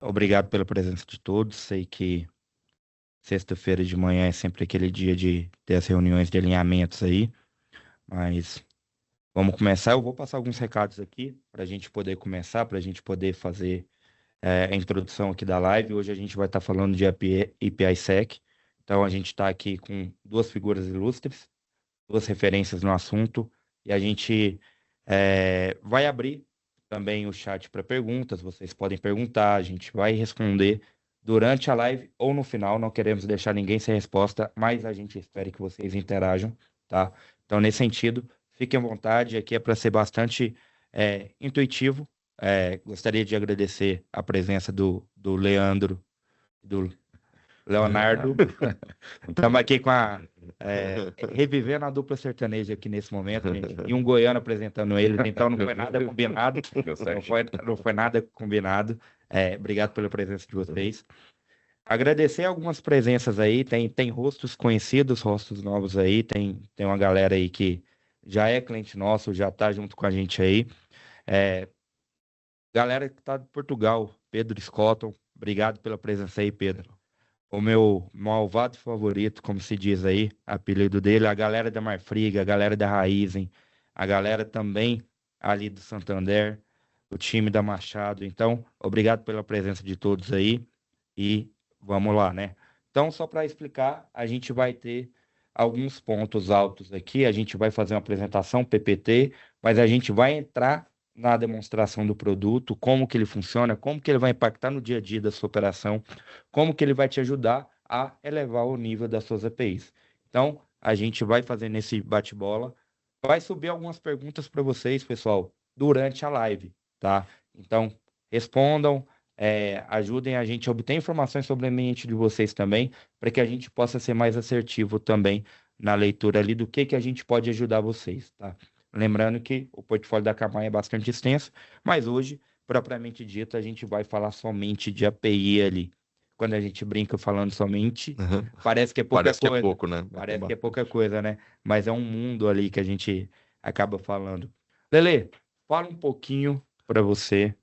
Obrigado pela presença de todos. Sei que sexta-feira de manhã é sempre aquele dia de ter as reuniões de alinhamentos aí, mas vamos começar. Eu vou passar alguns recados aqui para a gente poder começar, para a gente poder fazer a introdução aqui da live. Hoje a gente vai estar falando de API-SEC, então a gente está aqui com duas figuras ilustres, duas referências no assunto, e a gente vai abrir também o chat para perguntas. Vocês podem perguntar, a gente vai responder durante a live ou no final. Não queremos deixar ninguém sem resposta, mas a gente espera que vocês interajam, tá? Então, nesse sentido, fiquem à vontade. Aqui é para ser bastante intuitivo. Gostaria de agradecer a presença do Leandro, do Leonardo. Estamos aqui revivendo a dupla sertaneja aqui nesse momento, gente. E um goiano apresentando eles, então não foi nada combinado. Não foi nada combinado. Obrigado pela presença de vocês. Agradecer algumas presenças aí, tem rostos conhecidos, rostos novos aí, tem uma galera aí que já é cliente nosso, já está junto com a gente aí. Galera que está de Portugal, Pedro Scotton, obrigado pela presença aí, Pedro. O meu malvado favorito, como se diz aí, apelido dele, a galera da Marfriga, a galera da Raizen, a galera também ali do Santander, o time da Machado. Então, obrigado pela presença de todos aí e vamos lá, né? Então, só para explicar, a gente vai ter alguns pontos altos aqui, a gente vai fazer uma apresentação PPT, mas a gente vai entrar na demonstração do produto, como que ele funciona, como que ele vai impactar no dia a dia da sua operação, como que ele vai te ajudar a elevar o nível das suas APIs. Então, a gente vai fazer nesse bate-bola, vai subir algumas perguntas para vocês, pessoal, durante a live, tá? Então, respondam, ajudem a gente a obter informações sobre o ambiente de vocês também, para que a gente possa ser mais assertivo também na leitura ali do que a gente pode ajudar vocês, tá? Lembrando que o portfólio da Camai é bastante extenso, mas hoje, propriamente dito, a gente vai falar somente de API ali. Quando a gente brinca falando somente, parece que é pouca Parece que é coisa. pouco, né? Parece que é pouca coisa, né? Mas é um mundo ali que a gente acaba falando. Lele, fala um pouquinho para você,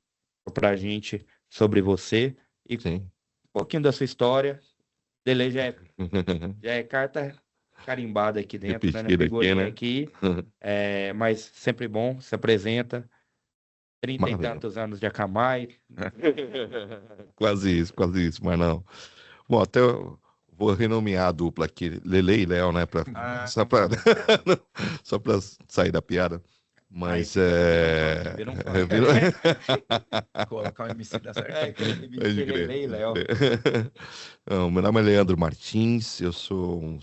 para a gente, sobre você e um Sim. pouquinho da sua história. Lele já é carta carimbada aqui dentro, né? Repetido aqui, Figurinha né? aqui, mas sempre bom, se apresenta. 30 e Maravilha. tantos anos de Akamai. Quase isso, mas não. Bom, até eu vou renomear a dupla aqui, Lele e Léo, né? Só para só para sair da piada. Mas Vira um fã. Colocar o MC da certo. MC Lele e Léo. Não, meu nome é Leandro Martins, eu sou um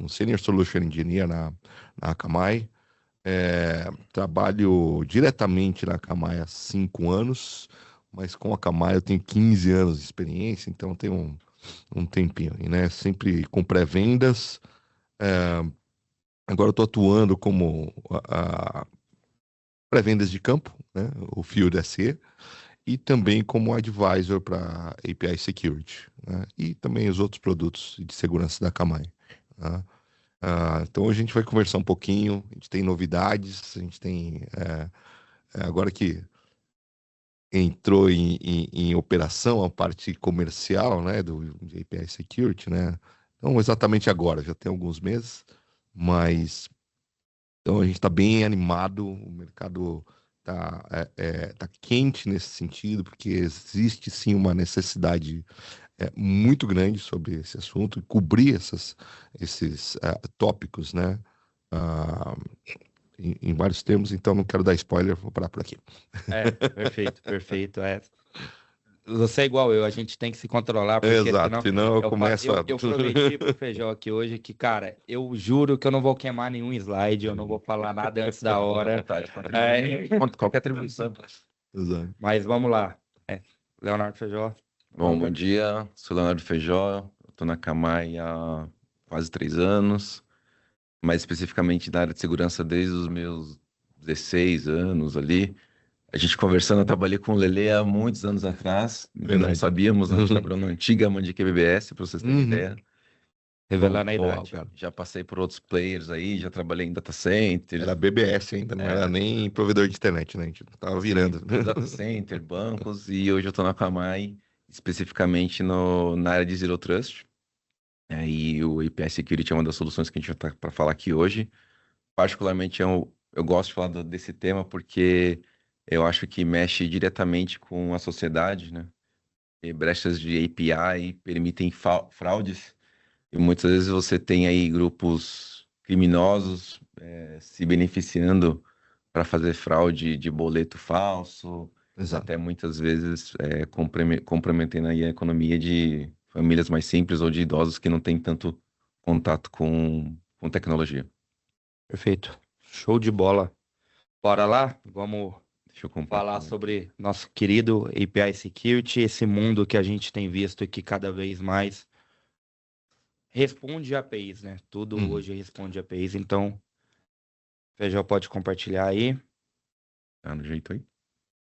Senior Solution Engineer na Akamai. Trabalho diretamente na Akamai há 5 anos, mas com a Akamai eu tenho 15 anos de experiência, então tenho um tempinho aí, né? Sempre com pré-vendas. Agora eu estou atuando como pré-vendas de campo, né? O Field SE, e também como advisor para API Security, né? E também os outros produtos de segurança da Akamai, né? Então hoje a gente vai conversar um pouquinho, a gente tem novidades, a gente tem agora que entrou em operação a parte comercial, né, de API Security, né? Não exatamente agora, já tem alguns meses, mas então a gente está bem animado, o mercado tá quente nesse sentido, porque existe sim uma necessidade muito grande sobre esse assunto, e cobrir esses tópicos, né? Ah, em vários termos, então não quero dar spoiler, vou parar por aqui. Perfeito. Você é igual eu, a gente tem que se controlar, porque senão eu começo eu prometi pro Feijó aqui hoje que, cara, eu juro que eu não vou queimar nenhum slide, eu não vou falar nada antes da hora. Qualquer atribuição. Exato. Mas vamos lá. Leonardo Feijó. Bom dia, sou Leonardo Feijó, estou na Akamai há quase 3 anos, mais especificamente na área de segurança desde os meus 16 anos ali. A gente conversando, eu trabalhei com o Lele há muitos anos atrás, não sabíamos, nós trabalhamos na antiga Mandiq BBS, para vocês terem ideia. Revelando a idade. Já passei por outros players aí, já trabalhei em data centers. Era BBS ainda, não era nem provedor de internet, né? A gente tava virando. Data center, bancos, e hoje eu tô na Akamai especificamente na área de Zero Trust. E o API Security é uma das soluções que a gente vai estar para falar aqui hoje. Particularmente, eu gosto de falar desse tema porque eu acho que mexe diretamente com a sociedade, né? E brechas de API permitem fraudes, e muitas vezes você tem aí grupos criminosos se beneficiando para fazer fraude de boleto falso, Exato. até muitas vezes comprometendo aí a economia de famílias mais simples ou de idosos que não têm tanto contato com tecnologia. Perfeito. Show de bola. Bora lá? Vamos Deixa eu falar compartilhar. sobre nosso querido API Security, esse mundo que a gente tem visto que cada vez mais responde APIs, né? Tudo hoje responde APIs, então, Feijão pode compartilhar aí. Tá no jeito aí?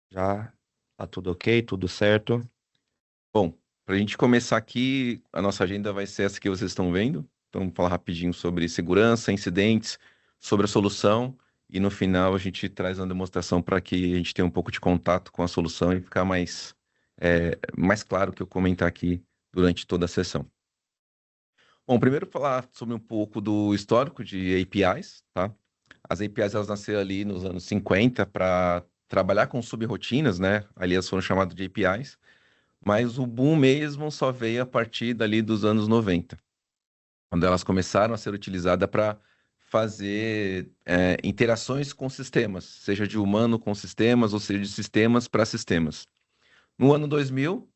Já tá tudo ok, tudo certo. Bom, para a gente começar aqui, a nossa agenda vai ser essa que vocês estão vendo. Então, vamos falar rapidinho sobre segurança, incidentes, sobre a solução, e no final a gente traz uma demonstração para que a gente tenha um pouco de contato com a solução e ficar mais claro o que eu comentar aqui durante toda a sessão. Bom, primeiro falar sobre um pouco do histórico de APIs, tá? As APIs elas nasceram ali nos anos 50 para trabalhar com subrotinas, né? Ali elas foram chamadas de APIs. Mas o boom mesmo só veio a partir dali dos anos 90, quando elas começaram a ser utilizadas para fazer interações com sistemas, seja de humano com sistemas, ou seja, de sistemas para sistemas. No ano 2000,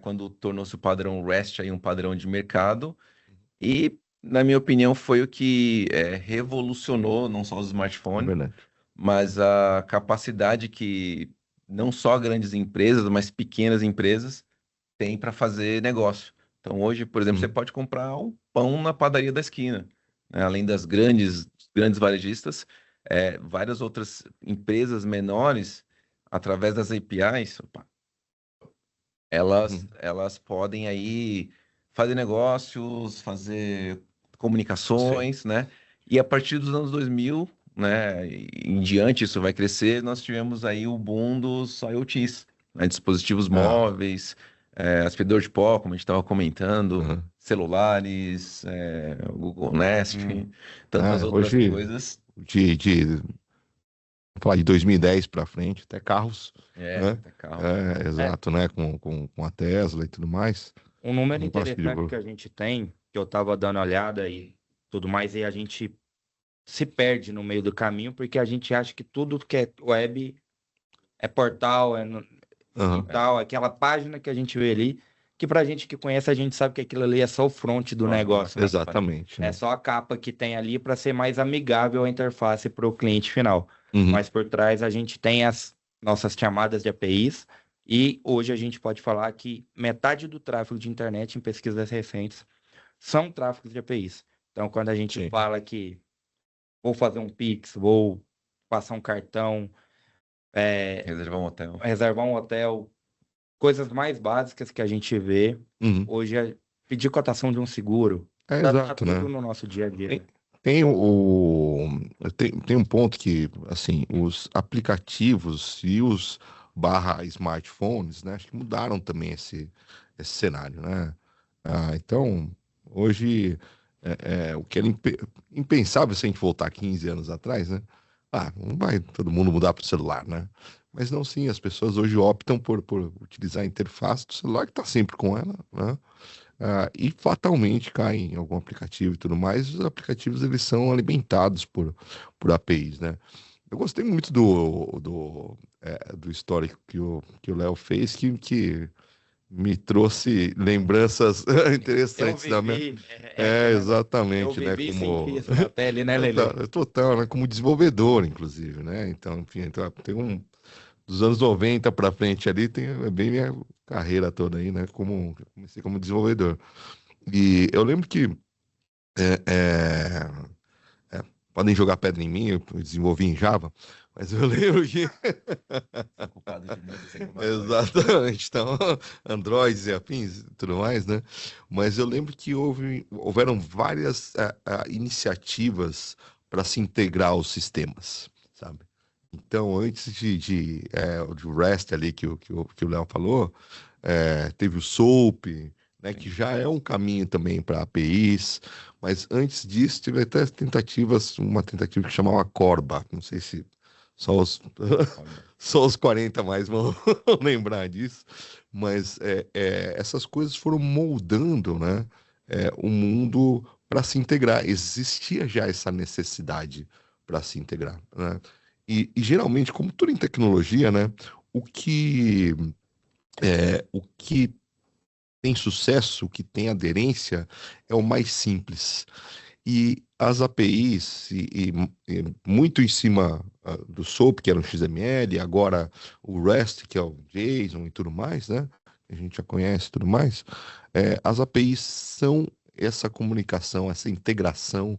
quando tornou-se o padrão REST aí um padrão de mercado, e, na minha opinião, foi o que revolucionou não só os É smartphones, verdade. mas a capacidade que não só grandes empresas, mas pequenas empresas tem para fazer negócio. Então, hoje, por exemplo, você pode comprar um pão na padaria da esquina, né? Além das grandes varejistas, várias outras empresas menores, através das APIs, elas podem aí fazer negócios, fazer comunicações, né? E a partir dos anos 2000, né, em diante, isso vai crescer, nós tivemos aí o boom dos IoTs, né, dispositivos móveis, aspirador de pó, como a gente estava comentando, celulares, o Google Nest, tantas outras Hoje, coisas. vou falar de 2010 para frente, até carros, né? Até carro. Exato, né? Com a Tesla e tudo mais. Um número Não gosto de interessante que a gente tem, que eu tava dando uma olhada e tudo mais, e a gente se perde no meio do caminho, porque a gente acha que tudo que é web é portal, e tal, aquela página que a gente vê ali, que pra gente que conhece, a gente sabe que aquilo ali é só o front do negócio, né? Exatamente. É só a capa que tem ali para ser mais amigável a interface para o cliente final. Uhum. Mas por trás a gente tem as nossas chamadas de APIs, e hoje a gente pode falar que metade do tráfego de internet em pesquisas recentes são tráfegos de APIs. Então, quando a gente fala que vou fazer um Pix, vou passar um cartão, reservar um hotel, coisas mais básicas que a gente vê hoje é pedir cotação de um seguro. Tá tudo no nosso dia a dia. Tem um ponto que, assim, os aplicativos e os /smartphones, né, acho que mudaram também esse cenário, né? Então, hoje, o que era impensável se a gente voltar 15 anos atrás, né? Não vai todo mundo mudar para o celular, né? Mas não, sim, as pessoas hoje optam por utilizar a interface do celular que está sempre com ela, né? E fatalmente caem em algum aplicativo e tudo mais. Os aplicativos eles são alimentados por APIs, né? Eu gostei muito do histórico que o Léo fez, que me trouxe lembranças interessantes da minha. Exatamente, né? Como isso na pele, né, Lelê? Total, né? Como desenvolvedor, inclusive, né? Então, enfim, tem dos anos 90 para frente ali, tem bem minha carreira toda aí, né? Comecei como desenvolvedor. E eu lembro que podem jogar pedra em mim, eu desenvolvi em Java, mas eu lembro que exatamente, então Androids e afins e tudo mais, né? Mas eu lembro que houveram várias iniciativas para se integrar aos sistemas, sabe? Então, antes de REST ali que o Léo falou, teve o SOAP, né, que já é um caminho também para APIs, mas antes disso teve até uma tentativa que chamava Corba, não sei se só os, só os 40 mais vão lembrar disso, mas essas coisas foram moldando, né, o mundo para se integrar. Existia já essa necessidade para se integrar, né? E geralmente, como tudo em tecnologia, né, o que tem sucesso, o que tem aderência, é o mais simples. E as APIs, e muito em cima do SOAP, que era o XML, agora o REST, que é o JSON e tudo mais, né? A gente já conhece e tudo mais. As APIs são essa comunicação, essa integração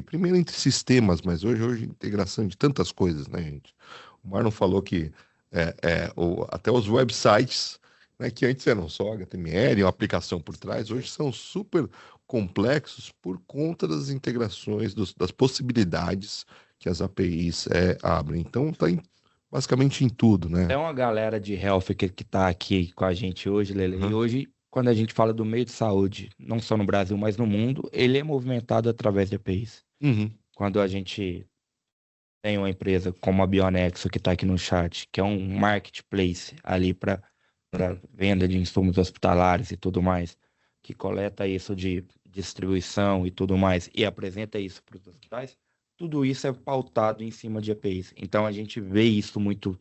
primeiro entre sistemas, mas hoje integração de tantas coisas, né, gente? O Marlon falou que até os websites, né, que antes eram só HTML, uma aplicação por trás, hoje são super complexos por conta das integrações, das possibilidades que as APIs abrem. Então, está basicamente em tudo, né? É uma galera de health que tá aqui com a gente hoje, Lele. E Uhum. hoje, quando a gente fala do meio de saúde, não só no Brasil, mas no mundo, ele é movimentado através de APIs. Uhum. Quando a gente tem uma empresa como a Bionexo, que está aqui no chat, que é um marketplace ali para venda de insumos hospitalares e tudo mais, que coleta isso de distribuição e tudo mais, e apresenta isso para os hospitais, tudo isso é pautado em cima de APIs. Então a gente vê isso muito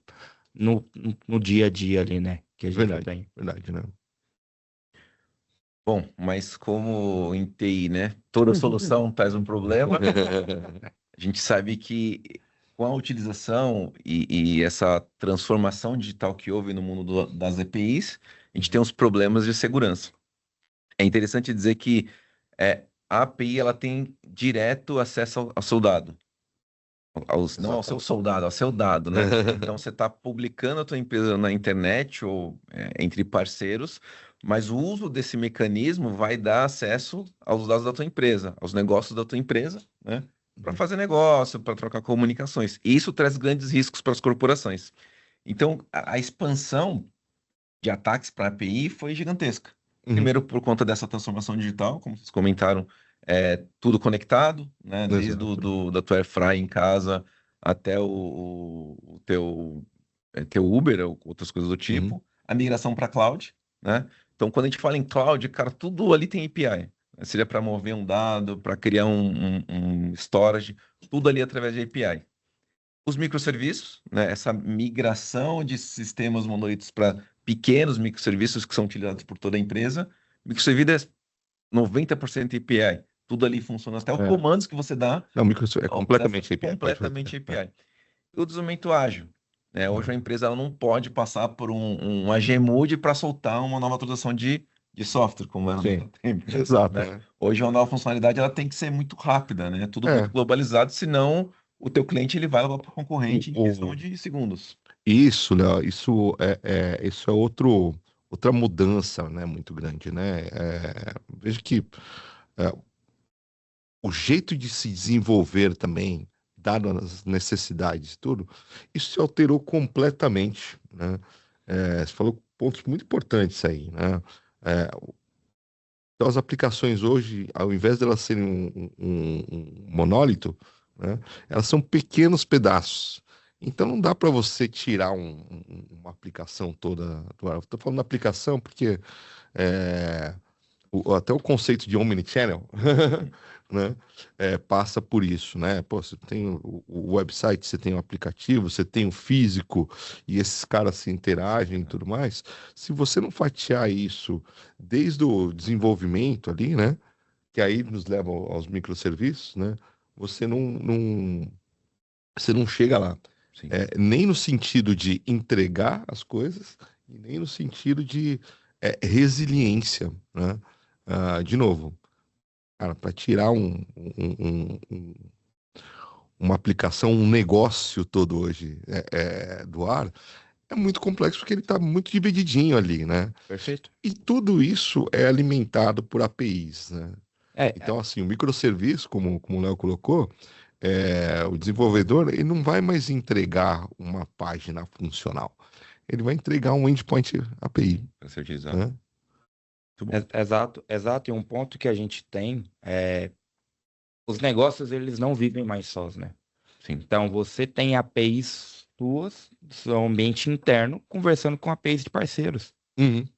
no dia a dia ali, né? Que a gente Verdade, tem. verdade, né? Bom, mas como em TI, né? Toda solução traz um problema. A gente sabe que com a utilização e essa transformação digital que houve no mundo das EPIs, a gente tem uns problemas de segurança. É interessante dizer que a API ela tem direto acesso ao soldado. Não ao seu soldado, ao seu dado, né? Então você está publicando a tua empresa na internet ou entre parceiros, mas o uso desse mecanismo vai dar acesso aos dados da tua empresa, aos negócios da tua empresa, né? Para fazer negócio, para trocar comunicações. E isso traz grandes riscos para as corporações. Então, a expansão de ataques para a API foi gigantesca. Uhum. Primeiro, por conta dessa transformação digital, como vocês comentaram, tudo conectado, né? Desde da tua airfryer em casa até o teu Uber ou outras coisas do tipo. Uhum. A migração para cloud, né? Então, quando a gente fala em cloud, cara, tudo ali tem API. Seja para mover um dado, para criar um storage, tudo ali através de API. Os microserviços, né? Essa migração de sistemas monolíticos para pequenos microserviços que são utilizados por toda a empresa. Microserviço é 90% API. Tudo ali funciona, até os comandos que você dá. Não, microserviço é completamente API. Completamente API. E o desenvolvimento ágil. Hoje a empresa ela não pode passar por um AGMUD para soltar uma nova atualização de software, como era no tempo. Exato. Né? Hoje uma nova funcionalidade ela tem que ser muito rápida, né? Tudo muito globalizado, senão o teu cliente ele vai levar para o concorrente em questão de segundos. Isso, Léo, isso é outra mudança, né, muito grande, né? Veja que o jeito de se desenvolver também, dado as necessidades e tudo, isso se alterou completamente, né? Você falou pontos muito importantes aí, né? Então, as aplicações hoje, ao invés de elas serem um monólito, né, elas são pequenos pedaços. Então, não dá para você tirar uma aplicação toda do ar. Estou falando aplicação porque até o conceito de omnichannel né, passa por isso, né? Pô, você tem o website, você tem o aplicativo, você tem o físico, e esses caras se interagem e tudo mais. Se você não fatiar isso desde o desenvolvimento ali, né? Que aí nos leva aos microserviços, né? Você não chega lá. Nem no sentido de entregar as coisas, e nem no sentido de resiliência, né? De novo, cara, para tirar uma aplicação, um negócio todo hoje do ar, é muito complexo porque ele está muito divididinho ali, né? Perfeito. E tudo isso é alimentado por APIs, né? Então, assim, o microserviço, como o Léo colocou, o desenvolvedor ele não vai mais entregar uma página funcional. ele vai entregar um endpoint API, Para ser utilizado. né? Muito bom. Exato. E um ponto que a gente tem os negócios, eles não vivem mais sós, né? Sim. Então, você tem APIs suas, do seu ambiente interno, conversando com APIs de parceiros.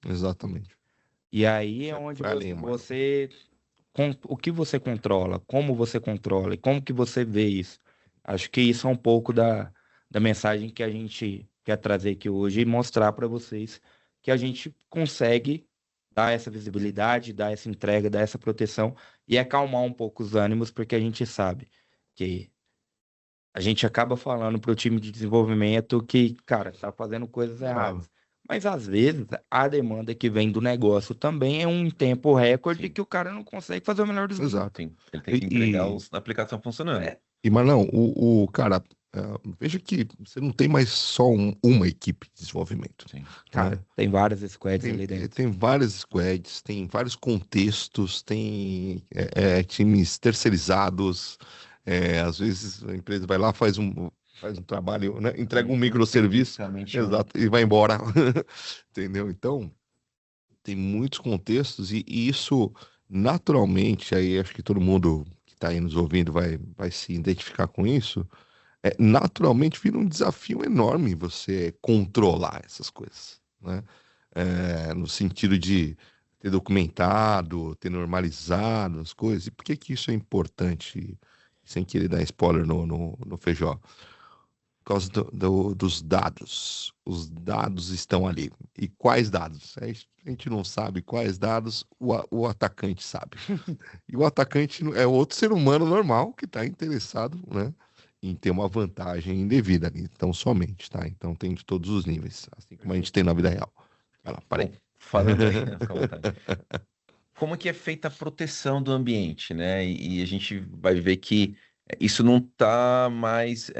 Exatamente. E aí é onde Foi além, mano. o que você controla, como você controla e como que você vê isso. Acho que isso é um pouco da mensagem que a gente quer trazer aqui hoje e mostrar para vocês que a gente consegue dar essa visibilidade, dar essa entrega, dar essa proteção e acalmar um pouco os ânimos, porque a gente sabe que a gente acaba falando para o time de desenvolvimento que, cara, tá fazendo coisas erradas. Mas às vezes a demanda que vem do negócio também é um tempo recorde Sim. que o cara não consegue fazer o melhor dos mundos. Exato. Sim. Ele tem que entregar a aplicação funcionando. E Marlão, o cara, veja que você não tem mais só uma equipe de desenvolvimento. Sim. Cara, tem várias squads ali dentro. Tem várias squads, tem vários contextos, tem times terceirizados. Às vezes a empresa vai lá, faz um trabalho, né? Entrega um microserviço, exato, e vai embora. Entendeu? Então, tem muitos contextos e isso, naturalmente, aí acho que todo mundo que está aí nos ouvindo vai se identificar com isso. Naturalmente vira um desafio enorme você controlar essas coisas, né? No sentido de ter documentado, ter normalizado as coisas. E por que que isso é importante? Sem querer dar spoiler no Feijó. Por causa dos dados. Os dados estão ali. E quais dados? A gente não sabe quais dados, o atacante sabe. E o atacante é outro ser humano normal que está interessado, né, em ter uma vantagem indevida ali. Então, somente, tá? Então, tem de todos os níveis, assim como a gente tem na vida real. Vai lá, parei. Bom, falando aí, né, fica à vontade. Como que é feita a proteção do ambiente, né? E a gente vai ver que isso não está mais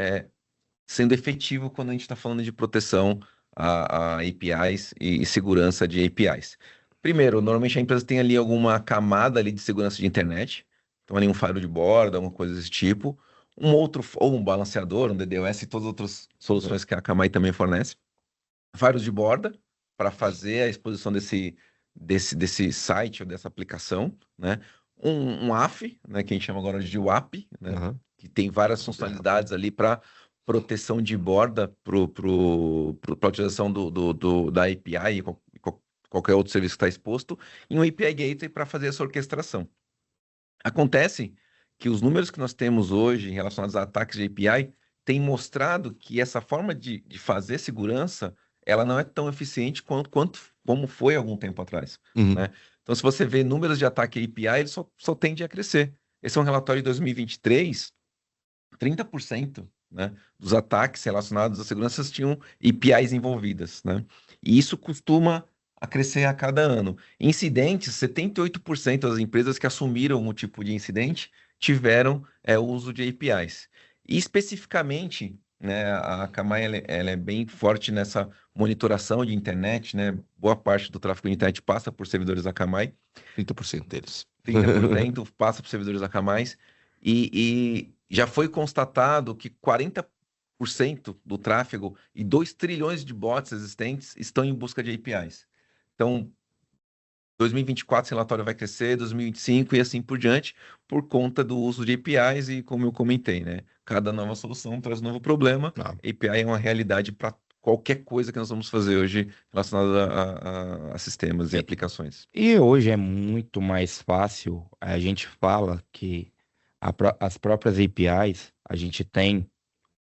sendo efetivo quando a gente está falando de proteção a APIs e segurança de APIs. Primeiro, normalmente a empresa tem ali alguma camada ali de segurança de internet, então ali um firewall de borda, alguma coisa desse tipo, ou um balanceador, um DDoS e todas as outras soluções que a Akamai também fornece. Firewalls de borda para fazer a exposição desse site ou dessa aplicação, né? Um AF, né, que a gente chama agora de WAP, né? Que tem várias funcionalidades ali para proteção de borda para utilização da API e qualquer outro serviço que está exposto, e um API Gateway para fazer essa orquestração. Acontece que os números que nós temos hoje relacionados a ataques de API têm mostrado que essa forma de fazer segurança ela não é tão eficiente como foi algum tempo atrás, né? Então, se você vê números de ataque a API, ele só tende a crescer. Esse é um relatório de 2023, 30%, né, dos ataques relacionados à segurança tinham APIs envolvidas, né? E isso costuma a crescer a cada ano. Incidentes, 78% das empresas que assumiram o tipo de incidente tiveram o uso de APIs. E especificamente, né, a Akamai ela é bem forte nessa monitoração de internet, né? Boa parte do tráfego de internet passa por servidores Akamai. 30% deles. 30% passa por servidores Akamai. E já foi constatado que 40% do tráfego e 2 trilhões de bots existentes estão em busca de APIs. Então, 2024 esse relatório vai crescer, 2025 e assim por diante, por conta do uso de APIs e como eu comentei, né? Cada nova solução traz um novo problema. API é uma realidade para qualquer coisa que nós vamos fazer hoje relacionada a sistemas e aplicações. E hoje é muito mais fácil, a gente fala que as próprias APIs, a gente tem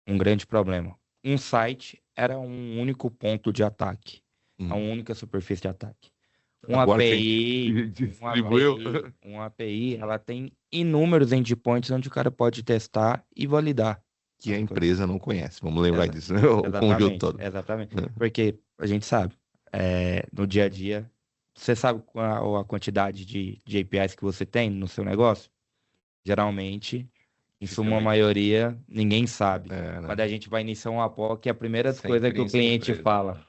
um grande problema. Um site era um único ponto de ataque, uma única superfície de ataque. Uma Agora API, uma API, ela tem inúmeros endpoints onde o cara pode testar e validar. Que a empresa não conhece, vamos lembrar disso, né? O conjunto todo. Exatamente, porque a gente sabe, no dia a dia, você sabe a quantidade de APIs que você tem no seu negócio? Geralmente, em suma maioria, ninguém sabe. Né? Quando a gente vai iniciar um APOC, a primeira coisa que o cliente fala.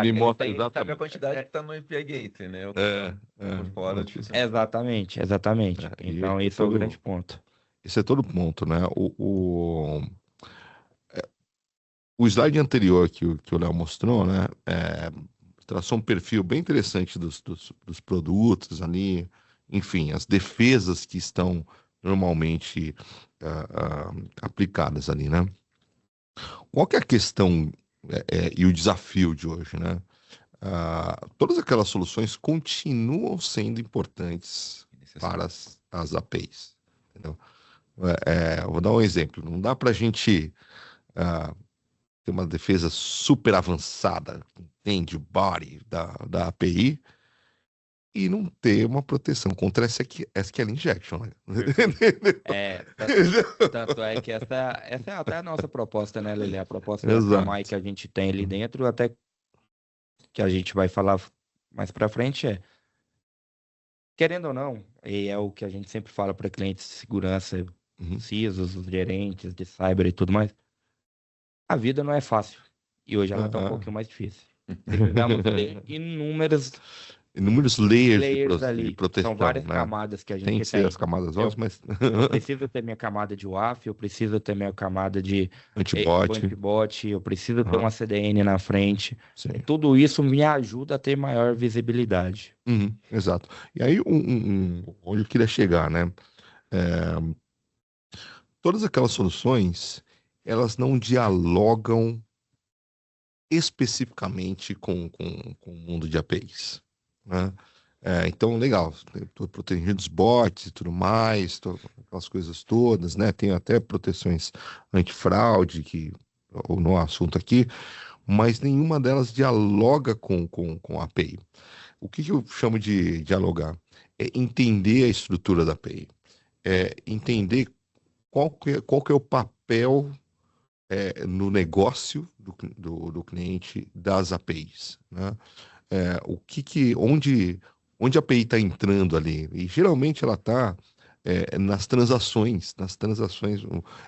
Me mostra Sabe a exatamente. quantidade que está no API Gateway, né? Por fora, difícil. Exatamente. Então, esse é o grande ponto. Esse é todo ponto, né? O slide anterior que o Léo mostrou, né, traçou um perfil bem interessante dos produtos ali, enfim, as defesas que estão normalmente aplicadas ali, né? Qual que é a questão e o desafio de hoje, né? Todas aquelas soluções continuam sendo importantes para as APIs, entendeu? Eu vou dar um exemplo. Não dá para a gente ter uma defesa super avançada, entende o body da API, e não ter uma proteção contra SQL injection, né? Tanto é que essa é até a nossa proposta, né, Lele? A proposta da Akamai Exato. que a gente tem ali dentro, até que a gente vai falar mais pra frente, querendo ou não, e é o que a gente sempre fala para clientes de segurança, Uhum. CISOs, os gerentes de cyber e tudo mais, a vida não é fácil. E hoje ela tá um pouquinho mais difícil. Precisamos ter Inúmeros layers layers de ali. São proteção, várias né? camadas que a Tem gente que ser tem. as camadas Eu, ótimas, eu preciso ter minha camada de WAF, eu preciso ter minha camada de antibot. antibot, eu preciso ter uma Aham, CDN na frente. E sim. tudo isso me ajuda a ter maior visibilidade. Uhum, exato. E aí, onde eu queria chegar, né? É, todas aquelas soluções, elas não dialogam especificamente com o mundo de APIs, né? Então, legal, estou protegendo dos bots e tudo mais, aquelas coisas todas, né? Tem até proteções antifraude, ou não é assunto aqui, mas nenhuma delas dialoga com a API. O que eu chamo de dialogar? É entender a estrutura da API, entender qual que é o papel no negócio do cliente das APIs, né? Onde a API está entrando ali? E geralmente ela está nas transações,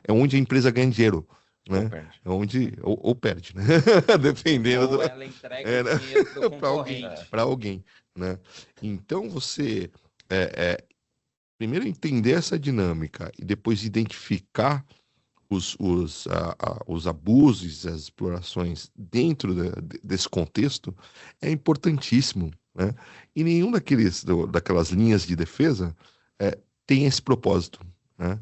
é onde a empresa ganha dinheiro, Ou né? perde. É onde, ou perde, né? Dependendo Ou ela entrega né? dinheiro para o Para alguém, concorrente. para alguém, né? Então você primeiro entender essa dinâmica e depois identificar os abusos, as explorações dentro desse contexto é importantíssimo, né? E nenhum daquelas linhas de defesa tem esse propósito, né?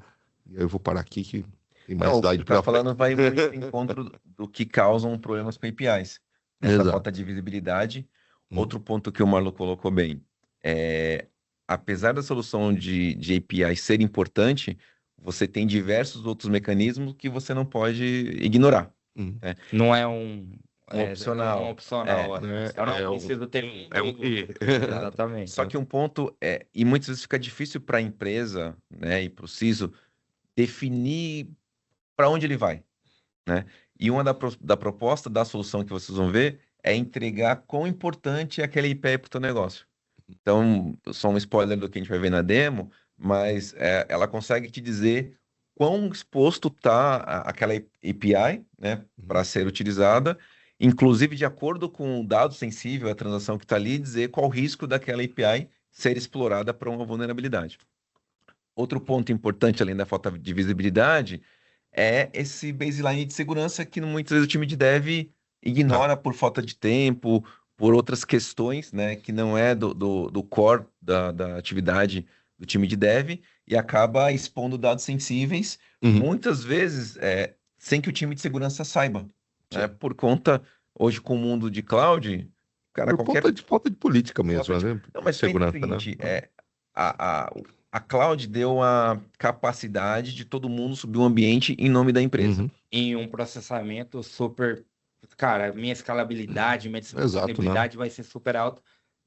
E aí eu vou parar aqui que tem mais Não, o que você slide está para frente. falando vai muito em encontro do que causam problemas com APIs. Essa falta Exato. de visibilidade. Hum, Outro ponto que o Marlon colocou bem, é, apesar da solução de API ser importante, você tem diversos outros mecanismos que você não pode ignorar, hum. né? Não é Um um opcional. opcional. Eu não É um, preciso ter é um E. Exato. Exatamente. Só que um ponto e muitas vezes fica difícil para a empresa, né, e para o CISO definir para onde ele vai, né? E uma da proposta da solução que vocês vão ver é entregar quão importante é aquela API para o teu negócio. Então, só um spoiler do que a gente vai ver na demo, mas ela consegue te dizer quão exposto está aquela API, né, para ser utilizada, inclusive de acordo com o dado sensível, a transação que está ali, dizer qual o risco daquela API ser explorada para uma vulnerabilidade. Outro ponto importante, além da falta de visibilidade, é esse baseline de segurança que muitas vezes o time de dev Tá. ignora por falta de tempo, por outras questões, né, que não é do core da atividade do time de dev e acaba expondo dados sensíveis, Uhum. muitas vezes sem que o time de segurança saiba, né, Sim. por conta, hoje com o mundo de cloud, cara, Por qualquer falta de política mesmo, falta de... né? Não, mas pensa o Segurança, né? seguinte, a cloud deu a capacidade de todo mundo subir um ambiente em nome da empresa. Uhum. Em um processamento super. Cara, minha escalabilidade, minha Exato, né? disponibilidade vai ser super alta,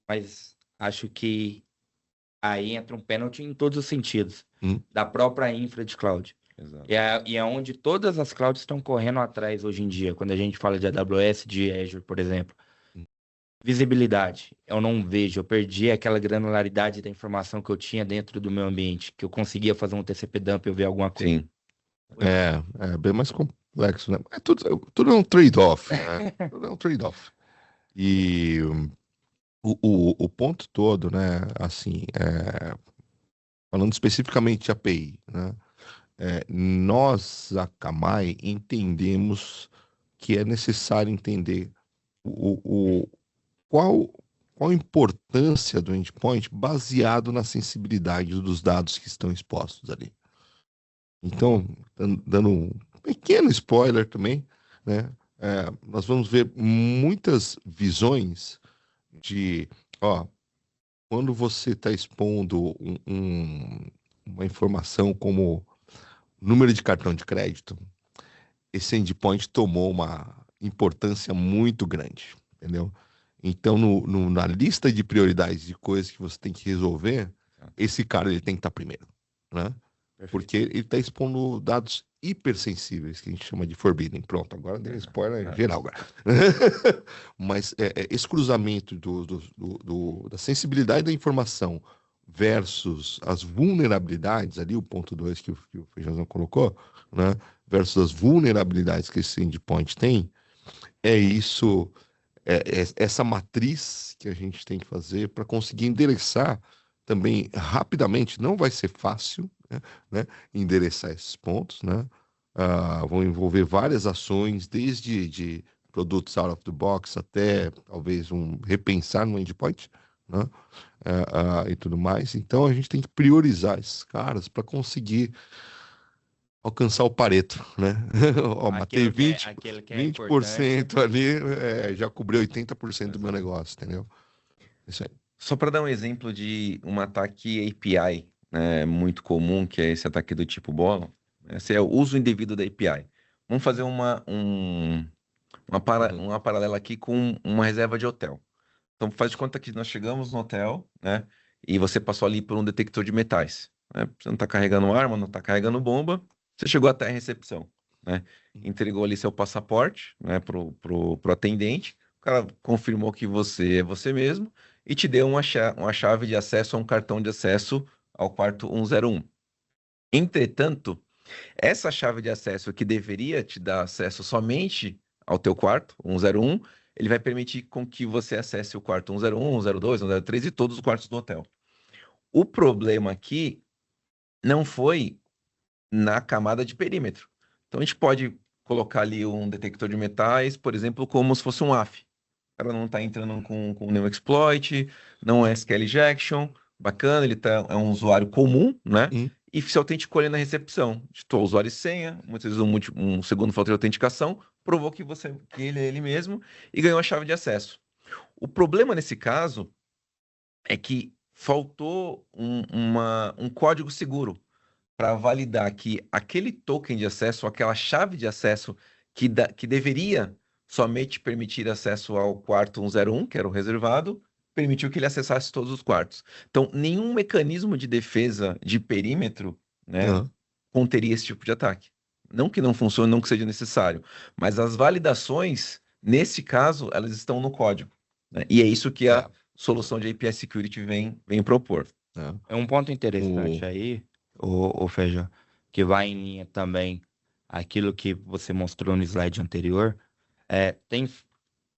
mas acho que aí entra um pênalti em todos os sentidos, Uhum. da própria infra de cloud. Exato. E é onde todas as clouds estão correndo atrás hoje em dia, quando a gente fala de AWS, de Azure, por exemplo. Visibilidade, eu não vejo, eu perdi aquela granularidade da informação que eu tinha dentro do meu ambiente, que eu conseguia fazer um TCP dump e eu ver alguma coisa. Sim. É bem mais complexo, né? Tudo é um trade-off, né? Tudo é um trade-off. E o ponto todo, né? Assim, falando especificamente de API, né? Nós, a Akamai, entendemos que é necessário entender qual a importância do endpoint baseado na sensibilidade dos dados que estão expostos ali. Então, dando um pequeno spoiler também, né? Nós vamos ver muitas visões de, quando você está expondo uma informação como número de cartão de crédito, esse endpoint tomou uma importância muito grande, entendeu? Então, na lista de prioridades de coisas que você tem que resolver, esse cara ele tem que estar primeiro, né? Porque ele está expondo dados hipersensíveis, que a gente chama de forbidden. Pronto, agora deu spoiler geral. Agora. Mas esse cruzamento da sensibilidade da informação versus as vulnerabilidades, ali o ponto 2 que o Feijãozão colocou, né? Versus as vulnerabilidades que esse endpoint tem, isso, essa matriz que a gente tem que fazer para conseguir endereçar também rapidamente. Não vai ser fácil, né, endereçar esses pontos, né? Vão envolver várias ações, desde de produtos out of the box até talvez repensar no endpoint, né? E tudo mais. Então a gente tem que priorizar esses caras para conseguir alcançar o Pareto, né? Matei 20% ali, já cobriu 80% do meu negócio, entendeu? Isso aí. Só para dar um exemplo de um ataque API, né, muito comum, que é esse ataque do tipo bola, esse é o uso indevido da API. Vamos fazer uma paralela aqui com uma reserva de hotel. Então faz de conta que nós chegamos no hotel, né, e você passou ali por um detector de metais, né? Você não está carregando arma, não está carregando bomba, você chegou até a recepção, né? Entregou ali seu passaporte, né, pro atendente, o cara confirmou que você é você mesmo e te deu uma chave de acesso a um cartão de acesso ao quarto 101. Entretanto, essa chave de acesso que deveria te dar acesso somente ao teu quarto 101, ele vai permitir com que você acesse o quarto 101, 102, 103 e todos os quartos do hotel. O problema aqui não foi na camada de perímetro. Então a gente pode colocar ali um detector de metais, por exemplo, como se fosse um AF. O cara não está entrando com nenhum exploit, não é SQL injection, bacana, ele é um usuário comum, né? E se autenticou ali na recepção. Digitou usuário e senha, muitas vezes um segundo fator de autenticação, provou que ele é ele mesmo e ganhou a chave de acesso. O problema nesse caso é que faltou um código seguro para validar que aquele token de acesso, aquela chave de acesso que deveria somente permitir acesso ao quarto 101, que era o reservado, permitiu que ele acessasse todos os quartos. Então, nenhum mecanismo de defesa de perímetro, né, conteria esse tipo de ataque. Não que não funcione, não que seja necessário, mas as validações, nesse caso, elas estão no código, né? E é isso que a solução de API Security vem propor. É um ponto interessante aí, o Feijão, que vai em linha também aquilo que você mostrou no slide anterior.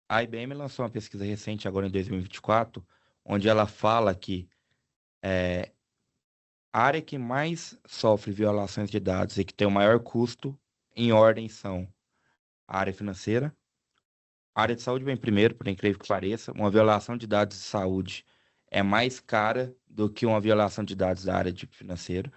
A IBM lançou uma pesquisa recente, agora em 2024, onde ela fala que a área que mais sofre violações de dados e que tem o maior custo em ordem são a área financeira. A área de saúde vem primeiro, por incrível que pareça. Uma violação de dados de saúde é mais cara do que uma violação de dados da área de financeiro.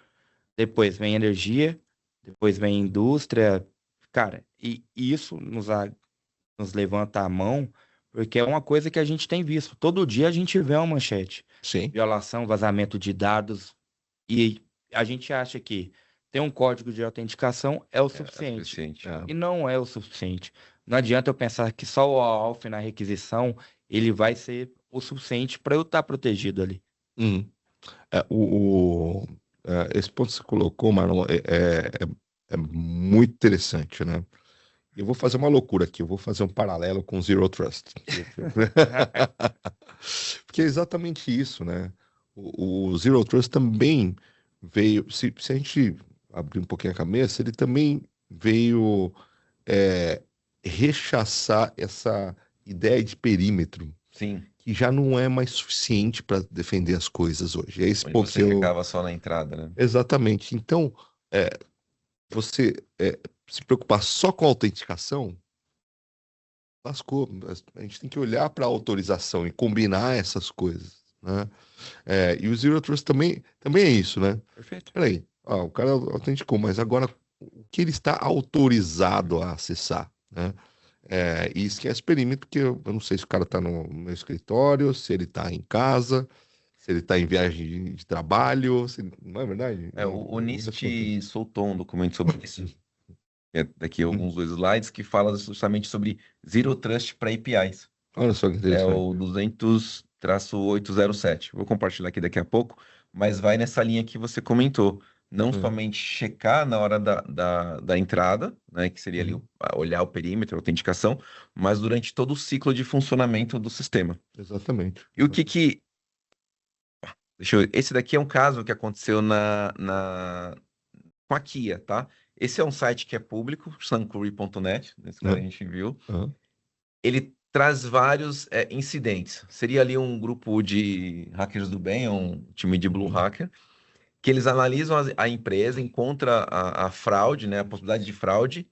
Depois vem energia, depois vem indústria. Cara, e isso nos levanta a mão, porque é uma coisa que a gente tem visto. Todo dia a gente vê uma manchete. Sim. Violação, vazamento de dados. E a gente acha que ter um código de autenticação é o suficiente. E não é o suficiente. Não adianta eu pensar que só o OAuth na requisição ele vai ser o suficiente para eu estar protegido ali. Esse ponto que você colocou, Marlon, é muito interessante, né? Eu vou fazer uma loucura aqui, eu vou fazer um paralelo com Zero Trust. Porque é exatamente isso, né? O Zero Trust também veio, se a gente abrir um pouquinho a cabeça, ele também veio rechaçar essa ideia de perímetro. Sim. Que já não é mais suficiente para defender as coisas hoje. É esse ponto você ficava só na entrada, né? Exatamente. Então, você se preocupar só com a autenticação lascou. A gente tem que olhar para a autorização e combinar essas coisas, né? E o Zero Trust também é isso, né? Perfeito. Peraí, o cara autenticou, mas agora o que ele está autorizado a acessar, né? E esquece perímetro, porque eu não sei se o cara está no meu escritório, se ele está em casa, se ele está em viagem de trabalho, não é verdade? O NIST soltou um documento sobre isso. Daqui a alguns dois slides, que fala justamente sobre Zero Trust para APIs. Olha só que É interessante. o 200-807. Vou compartilhar aqui daqui a pouco, mas vai nessa linha que você comentou. Não somente checar na hora da entrada, né, que seria ali olhar o perímetro, a autenticação, mas durante todo o ciclo de funcionamento do sistema. Exatamente. E o que... Esse daqui é um caso que aconteceu com a Kia, tá? Esse é um site que é público, suncurry.net, nesse cara a gente viu. Ele traz vários incidentes. Seria ali um grupo de hackers do bem, um time de blue hacker, que eles analisam a empresa, encontram a fraude, né, a possibilidade de fraude,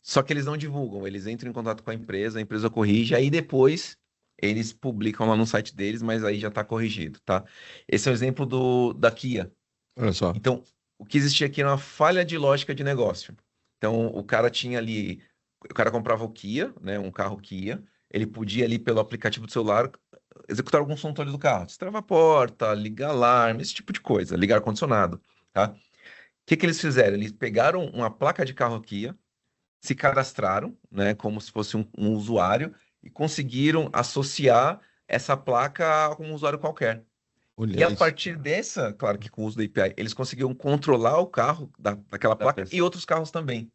só que eles não divulgam. Eles entram em contato com a empresa corrige, aí depois eles publicam lá no site deles, mas aí já está corrigido, tá? Esse é o exemplo da Kia. Olha só. Então, o que existia aqui era uma falha de lógica de negócio. Então, o cara tinha ali... O cara comprava o Kia, né, um carro Kia, ele podia ali pelo aplicativo do celular executar alguns controles do carro. Destravar a porta, ligar alarme, esse tipo de coisa, ligar ar-condicionado, tá? O que eles fizeram? Eles pegaram uma placa de carro Kia, se cadastraram, né, como se fosse um usuário, e conseguiram associar essa placa a um usuário qualquer. Olha E a isso. partir dessa, claro que com o uso da API, eles conseguiam controlar o carro daquela placa e outros carros também.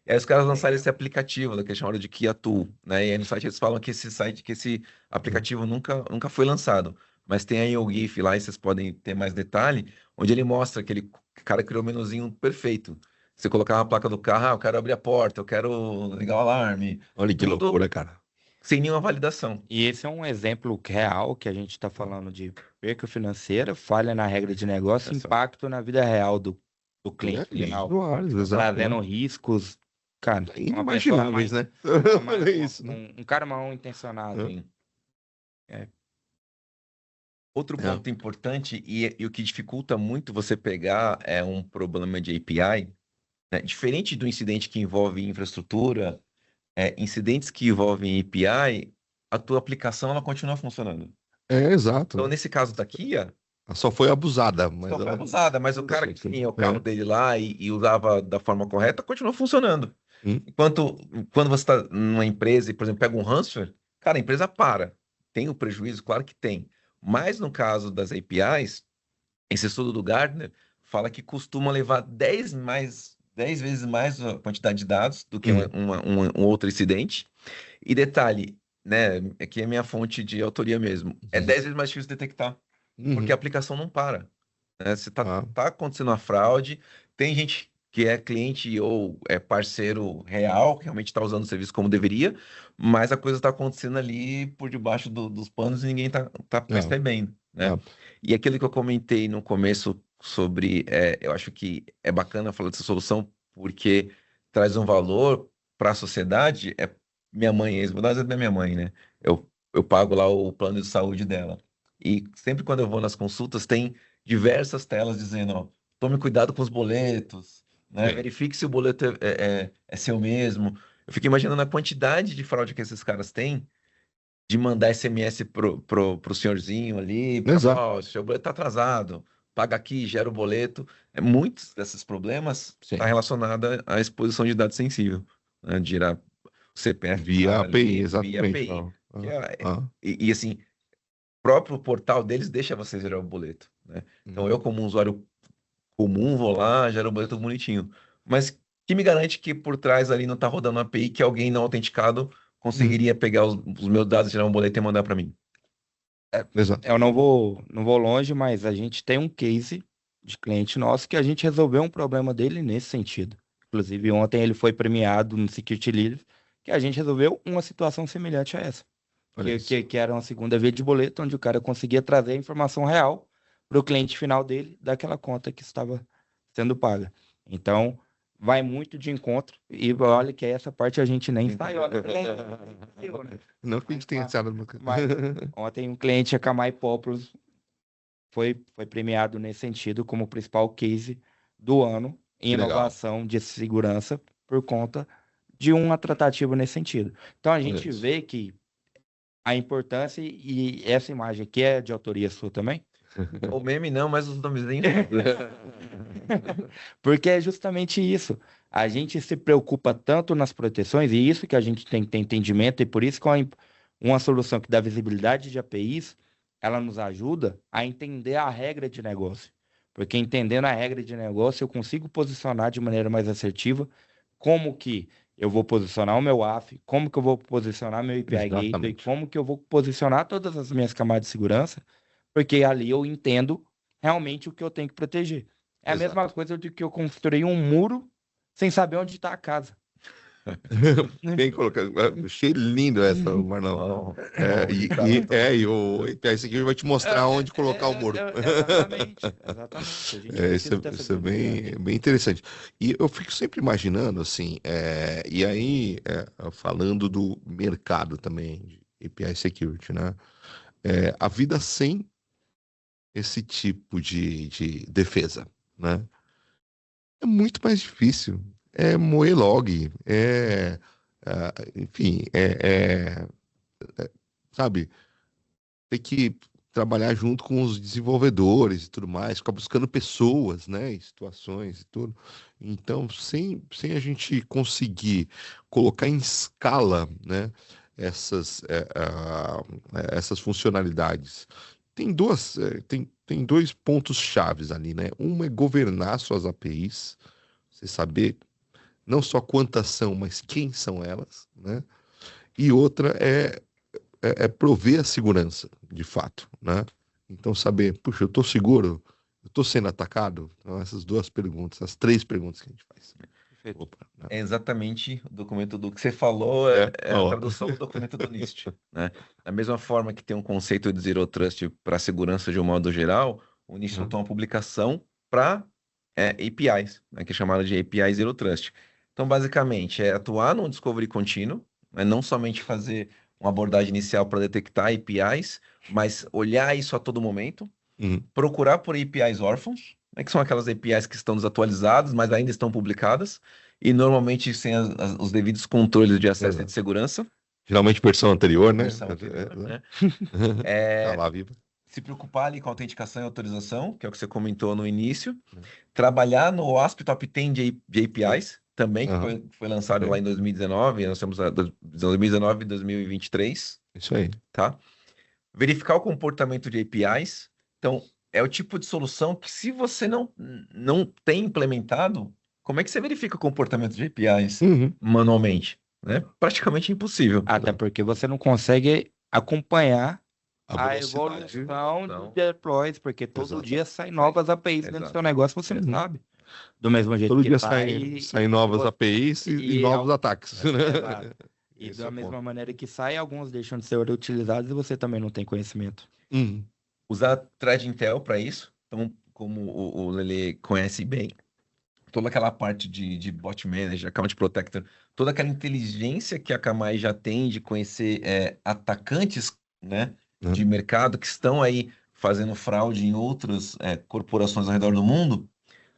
E aí os caras lançaram esse aplicativo, que eles chamaram de Kia Tool, né? E aí no site eles falam que esse aplicativo nunca foi lançado. Mas tem aí o GIF lá, e vocês podem ter mais detalhe, onde ele mostra que aquele cara criou um menuzinho perfeito. Você colocava a placa do carro, eu quero abrir a porta, eu quero ligar o alarme. Olha que Tudo loucura, cara. sem nenhuma validação. E esse é um exemplo real que a gente está falando de perca financeira, falha na regra de negócio, impacto na vida real do cliente final, trazendo riscos, cara, inimagináveis, né? Isso, né? um cara mal intencionado. Outro ponto importante, e o que dificulta muito você pegar é um problema de API, né? Diferente do incidente que envolve infraestrutura, incidentes que envolvem API, a tua aplicação ela continua funcionando. Exato. Então, nesse caso daqui, ela só foi abusada. Mas o cara que tinha o carro dele lá e usava da forma correta, continua funcionando. Enquanto quando você está numa empresa e, por exemplo, pega um ransomware, cara, a empresa para. Tem o prejuízo? Claro que tem. Mas no caso das APIs, esse estudo do Gartner fala que costuma levar 10 vezes mais a quantidade de dados do que um outro incidente. E detalhe, né? Aqui é minha fonte de autoria mesmo. É 10 vezes mais difícil detectar. Porque a aplicação não para. Né? Você tá acontecendo uma fraude, tem gente que é cliente ou é parceiro real, que realmente está usando o serviço como deveria, mas a coisa está acontecendo ali por debaixo dos panos e ninguém tá percebendo, né? E aquilo que eu comentei no começo sobre, eu acho que é bacana falar dessa solução porque traz um valor para a sociedade. Minha mãe, vou dar um exemplo da minha mãe, né? Eu pago lá o plano de saúde dela. E sempre quando eu vou nas consultas, tem diversas telas dizendo, ó, tome cuidado com os boletos, né? Verifique se o boleto é seu mesmo. Eu fico imaginando a quantidade de fraude que esses caras têm de mandar SMS pro senhorzinho ali, ó, seu boleto tá atrasado, paga aqui, gera o boleto. Muitos desses problemas estão relacionados à exposição de dados sensíveis, né? De gerar o CPF via API, exatamente. Via API. E assim, o próprio portal deles deixa você gerar o boleto, né? Então eu, como um usuário comum, vou lá, gero o boleto bonitinho. Mas que me garante que por trás ali não está rodando uma API que alguém não autenticado conseguiria pegar os meus dados, gerar um boleto e mandar para mim? Eu não vou longe, mas a gente tem um case de cliente nosso que a gente resolveu um problema dele nesse sentido. Inclusive, ontem ele foi premiado no Security Leader, que a gente resolveu uma situação semelhante a essa. Que era uma segunda via de boleto, onde o cara conseguia trazer a informação real para o cliente final dele daquela conta que estava sendo paga. Então, vai muito de encontro. E olha que essa parte a gente nem ensaiou, né? Não que a gente tenha ensaiado no... Mas ontem um cliente, a Camai Poplos, foi premiado nesse sentido como o principal case do ano em Que legal. inovação de segurança por conta de uma tratativa nesse sentido. Então a gente Isso. vê que a importância, e essa imagem aqui é de autoria sua também? O meme não, mas os nomezinhos. Porque é justamente isso. A gente se preocupa tanto nas proteções, e isso que a gente tem que ter entendimento, e por isso que uma solução que dá visibilidade de APIs, ela nos ajuda a entender a regra de negócio. Porque entendendo a regra de negócio, eu consigo posicionar de maneira mais assertiva como que eu vou posicionar o meu AF, como que eu vou posicionar meu API Gateway, Exatamente. como que eu vou posicionar todas as minhas camadas de segurança, porque ali eu entendo realmente o que eu tenho que proteger. É a mesma coisa do que eu construir um muro sem saber onde está a casa. Bem colocado. Achei lindo essa, Marlon. Uau. E o API Security vai te mostrar onde colocar o muro. Exatamente. A gente precisa ter essa Isso é visibilidade. bem interessante. E eu fico sempre imaginando, assim, e aí, falando do mercado também, de API Security, né? A vida sem esse tipo de defesa, né? É muito mais difícil. É moer log, enfim, sabe, ter que trabalhar junto com os desenvolvedores e tudo mais, ficar buscando pessoas, né, em situações e tudo. Então, sem a gente conseguir colocar em escala, né, essas funcionalidades, tem dois pontos chaves ali, né? Um é governar suas APIs, você saber não só quantas são, mas quem são elas, né? E outra é prover a segurança, de fato, né? Então, saber, puxa, eu estou seguro? Eu estou sendo atacado? Então, essas duas perguntas, as três perguntas que a gente faz. Perfeito. Opa, né? É exatamente o documento do que você falou, é a tradução do documento do NIST, né? Da mesma forma que tem um conceito de Zero Trust para segurança de um modo geral, o NIST Uhum. soltou uma publicação para APIs, né, que é chamada de API Zero Trust. Então, basicamente, é atuar num discovery contínuo, né, não somente fazer uma abordagem inicial para detectar APIs, mas olhar isso a todo momento, Uhum. procurar por APIs órfãos, né, que são aquelas APIs que estão desatualizadas, mas ainda estão publicadas, e normalmente sem os devidos controles de acesso e de Exato. segurança. Geralmente versão anterior, né? Versão anterior, né? Tá lá viva. Se preocupar ali com a autenticação e autorização, que é o que você comentou no início. Trabalhar no OWASP Top 10 de APIs, também, que Aham. foi lançado lá em 2019, nós temos 2019 e 2023, Isso aí. tá? Verificar o comportamento de APIs. Então, é o tipo de solução que se você não tem implementado, como é que você verifica o comportamento de APIs Uhum. manualmente? Né? Praticamente impossível. Até porque você não consegue acompanhar A a velocidade. evolução Não. dos deploys, porque todo Exato. dia saem novas APIs dentro do Exato. seu negócio, você não Exato. sabe. Do mesmo jeito Todo que dia sai, saem novas vo- APIs e novos ataques. Né? Exato. E Esse é da o mesma ponto. maneira que sai, alguns deixam de ser utilizados e você também não tem conhecimento. Uhum. Usar Threat Intel para isso. Então, como o Lele conhece bem, toda aquela parte de bot manager, account protector, toda aquela inteligência que a Akamai já tem de conhecer atacantes, né, de mercado que estão aí fazendo fraude em outras corporações ao redor do mundo,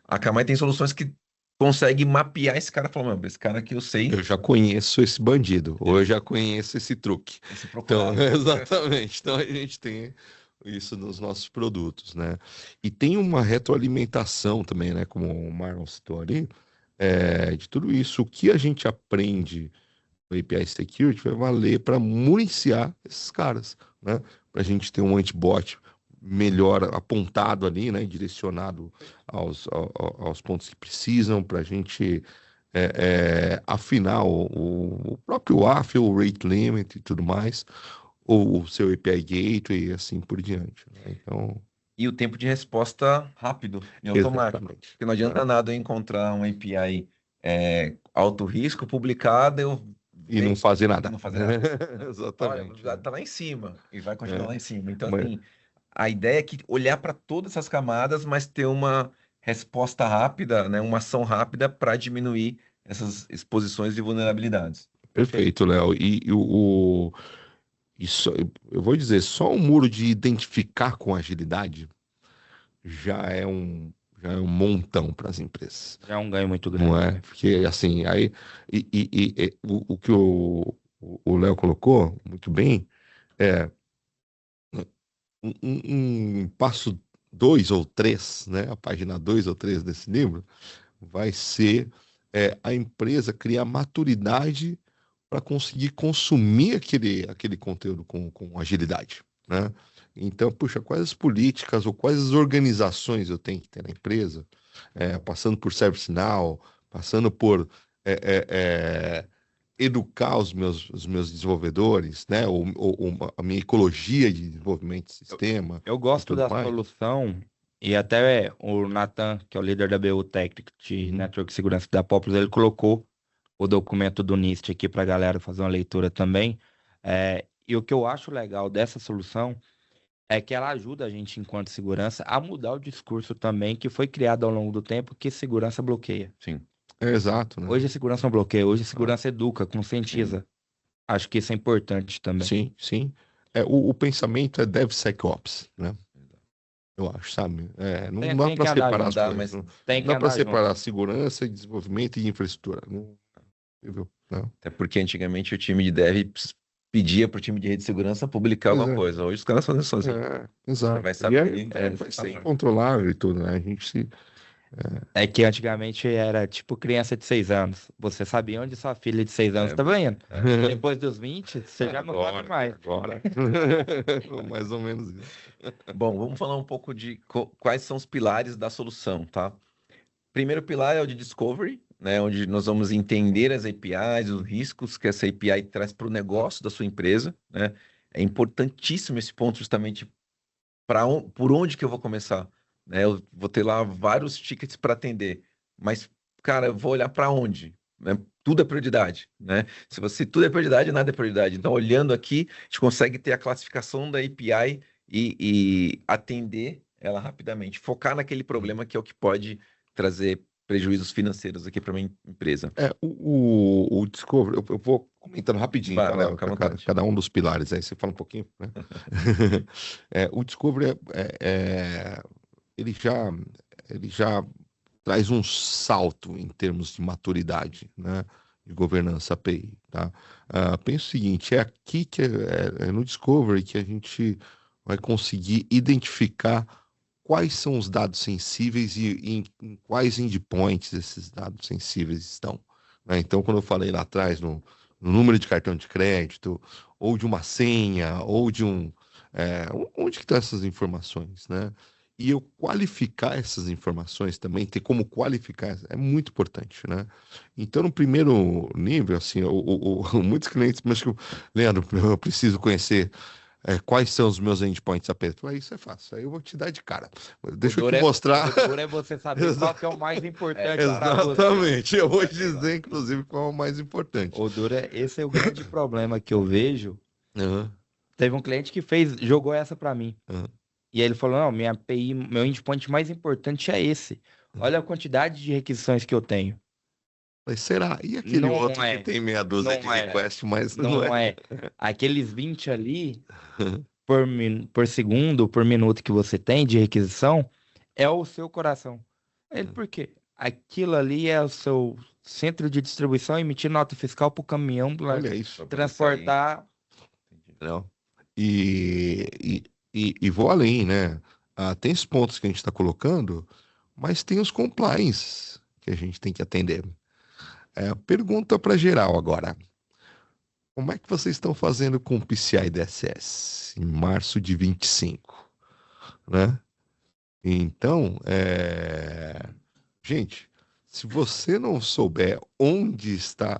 a Akamai tem soluções que conseguem mapear esse cara e falar, meu, esse cara aqui eu sei. Eu já conheço esse bandido, ou eu já conheço esse truque. E se Então, procurar. exatamente. Então a gente tem isso nos nossos produtos, né? E tem uma retroalimentação também, né? Como o Marlon citou ali, de tudo isso. O que a gente aprende no API Security vai valer para municiar esses caras, né? Para a gente ter um antibot melhor apontado ali, né? Direcionado aos pontos que precisam, para a gente afinar o próprio AF, o rate limit e tudo mais, ou o seu API Gateway e assim por diante, né? Então, E o tempo de resposta rápido e automático. exatamente. Porque não adianta nada eu encontrar um API alto risco publicado E não fazer nada. não fazer nada. Exatamente. Olha, tá lá em cima e vai continuar lá em cima. Então, Mas- assim, a ideia é que olhar para todas essas camadas, mas ter uma resposta rápida, né, uma ação rápida para diminuir essas exposições de vulnerabilidades. Perfeito, Léo. Eu vou dizer, só um muro de identificar com agilidade já é já é um montão para as empresas. Já é um ganho muito Não grande. é? Porque assim, aí o que o Léo colocou muito bem é um passo 2 ou 3, né? A página 2 ou 3 desse livro vai ser a empresa criar maturidade para conseguir consumir aquele conteúdo com agilidade, né? Então, puxa, quais as políticas ou quais as organizações eu tenho que ter na empresa, passando por ServiceNow, passando por é, é, é, educar os meus desenvolvedores, né? Ou a minha ecologia de desenvolvimento de sistema Eu e gosto tudo da mais. solução, e até o Nathan, que é o líder da BU Técnico de Network Segurança da Populous, ele colocou o documento do NIST aqui para a galera fazer uma leitura também. E o que eu acho legal dessa solução é que ela ajuda a gente, enquanto segurança, a mudar o discurso também que foi criado ao longo do tempo que segurança bloqueia. Sim. Exato, né? Hoje a segurança não bloqueia, hoje a segurança educa, conscientiza. Acho que isso é importante também. Sim, sim. O pensamento é DevSecOps, né? Eu acho, sabe? Não dá Tem para que andar separar Não as junto. dá, coisas. mas Não Tem que dá para andar junto. separar segurança, desenvolvimento e infraestrutura. Não, entendeu? Não. até porque antigamente o time de dev pedia para o time de rede de segurança publicar Pois alguma é. coisa. Hoje os caras fazem sozinho. Você Exato. vai E aí, saber, né? vai ser incontrolável e tudo, né? A gente se. É que antigamente era tipo criança de 6 anos. Você sabia onde sua filha de 6 anos É, estava indo. Depois dos 20, você já não sabe mais. Agora. Mais ou menos isso. Bom, vamos falar um pouco de quais são os pilares da solução, tá? Primeiro pilar é o de discovery, né, onde nós vamos entender as APIs, os riscos que essa API traz para o negócio da sua empresa, né? É importantíssimo esse ponto justamente por onde que eu vou começar, né? Eu vou ter lá vários tickets para atender, mas, cara, eu vou olhar para onde, né? Tudo é prioridade, né? Se você tudo é prioridade, nada é prioridade. Então, olhando aqui, a gente consegue ter a classificação da API e atender ela rapidamente, focar naquele problema que é o que pode trazer prejuízos financeiros aqui para minha empresa. O Discovery, eu vou comentando rapidinho, Vai tá, lá, Léo? fica à vontade. Cada um dos pilares aí, você fala um pouquinho, né? O Discovery ele já, ele já traz um salto em termos de maturidade, né? De governança API, tá? Pensa o seguinte, é aqui é no Discovery que a gente vai conseguir identificar quais são os dados sensíveis e em quais endpoints esses dados sensíveis estão, né? Então, quando eu falei lá atrás no número de cartão de crédito, ou de uma senha, ou de onde que estão essas informações, né? E eu qualificar essas informações também, ter como qualificar, é muito importante, né? Então, no primeiro nível, assim, muitos clientes, mas que Leandro, eu preciso conhecer quais são os meus endpoints apenas. Falei, isso é fácil, aí eu vou te dar de cara. Deixa eu te mostrar. O duro é você saber qual que é o mais importante para você. Exatamente, eu vou te dizer, inclusive, qual é o mais importante. O duro esse é o grande problema que eu vejo. Uhum, Teve um cliente que jogou essa para mim. uhum, E aí ele falou: não, minha API, meu endpoint mais importante é esse. Olha a quantidade de requisições que eu tenho. Mas será? E aquele Não outro é. que tem meia dúzia de Não é. request, mas não Não é? é. Aqueles 20 ali por segundo, por minuto que você tem de requisição, é o seu coração. Ele, por quê? Aquilo ali é o seu centro de distribuição emitir nota fiscal para o caminhão Olha isso. transportar. Entendeu? E vou além, né? Tem os pontos que a gente está colocando, mas tem os compliance que a gente tem que atender. Pergunta para geral agora. Como é que vocês estão fazendo com o PCI DSS em março de 25, né? Então, gente, se você não souber onde está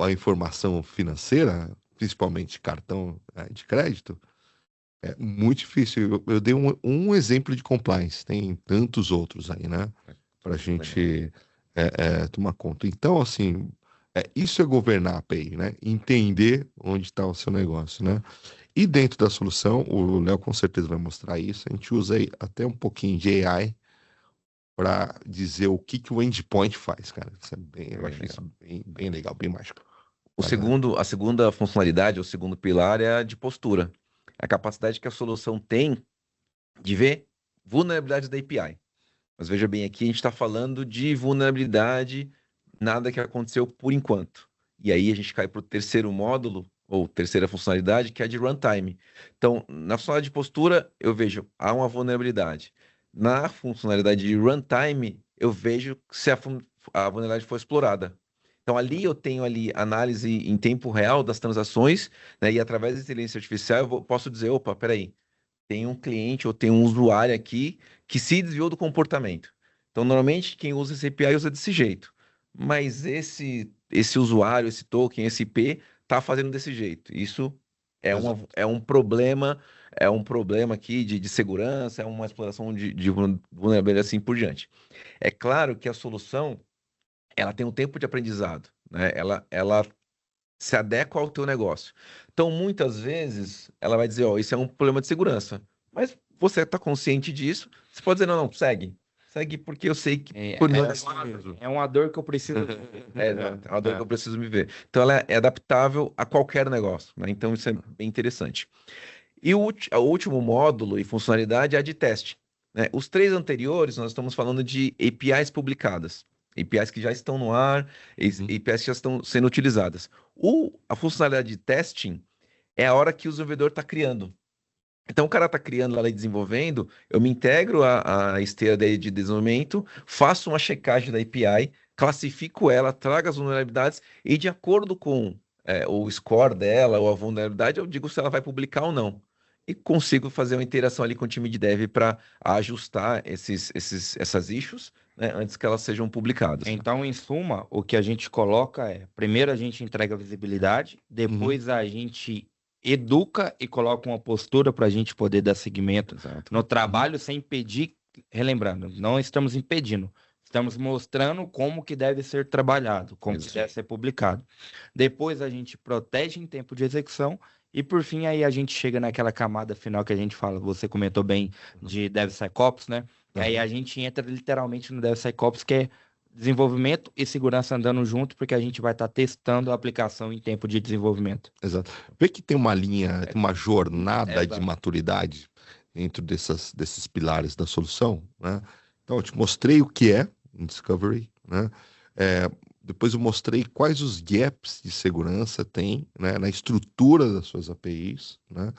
a informação financeira, principalmente cartão de crédito, é muito difícil. Eu dei um exemplo de compliance, tem tantos outros aí, né? Para a gente tomar conta. Então, assim, isso é governar a API, né? Entender onde está o seu negócio, né? E dentro da solução, o Léo com certeza vai mostrar isso, a gente usa aí até um pouquinho de AI para dizer o que o endpoint faz, cara. Isso é eu Bem acho isso legal. bem legal, bem mágico. A segunda funcionalidade, o segundo pilar é a de postura. A capacidade que a solução tem de ver vulnerabilidades da API. Mas veja bem, aqui a gente está falando de vulnerabilidade, nada que aconteceu por enquanto. E aí a gente cai para o terceiro módulo, ou terceira funcionalidade, que é a de runtime. Então, na funcionalidade de postura, eu vejo, há uma vulnerabilidade. Na funcionalidade de runtime, eu vejo se a vulnerabilidade foi explorada. Então, ali eu tenho ali análise em tempo real das transações, né, e através da inteligência artificial posso dizer, opa, peraí, tem um cliente ou tem um usuário aqui que se desviou do comportamento. Então, normalmente, quem usa esse API usa desse jeito. Mas esse usuário, esse token, esse IP, está fazendo desse jeito. Isso Exato. é um problema aqui de segurança, é uma exploração de vulnerabilidade assim por diante. É claro que a solução, ela tem um tempo de aprendizado, né? Ela se adequa ao teu negócio. Então, muitas vezes, ela vai dizer, ó, isso é um problema de segurança. Mas você está consciente disso, você pode dizer, não, não, segue. Segue porque eu sei que É, por é, nós... é uma dor que eu preciso. Exato, é uma dor que eu preciso me ver. Então, ela é adaptável a qualquer negócio, né? Então, isso é bem interessante. E o último módulo e funcionalidade é a de teste, né? Os três anteriores, nós estamos falando de APIs publicadas, APIs que já estão no ar, APIs que já estão sendo utilizadas. A funcionalidade de testing é a hora que o desenvolvedor está criando. Então, o cara está criando lá e desenvolvendo, eu me integro à esteira dele de desenvolvimento, faço uma checagem da API, classifico ela, trago as vulnerabilidades e, de acordo com o score dela ou a vulnerabilidade, eu digo se ela vai publicar ou não. E consigo fazer uma interação ali com o time de dev para ajustar essas issues, né, antes que elas sejam publicadas. Então, em suma, o que a gente coloca é: primeiro a gente entrega visibilidade, depois a gente educa e coloca uma postura para a gente poder dar seguimento Exato. no trabalho sem impedir, relembrando, não estamos impedindo, estamos mostrando como que deve ser trabalhado, como que Isso. deve ser publicado. Depois a gente protege em tempo de execução e por fim aí a gente chega naquela camada final que a gente fala, você comentou bem de DevSecOps, né? E aí a gente entra literalmente no DevSecOps, que é desenvolvimento e segurança andando junto, porque a gente vai estar testando a aplicação em tempo de desenvolvimento. Exato. Vê que tem uma linha, tem uma jornada de Exato. maturidade dentro desses pilares da solução, né? Então, eu te mostrei o que é em Discovery, né? Depois eu mostrei quais os gaps de segurança tem, né, na estrutura das suas APIs, né?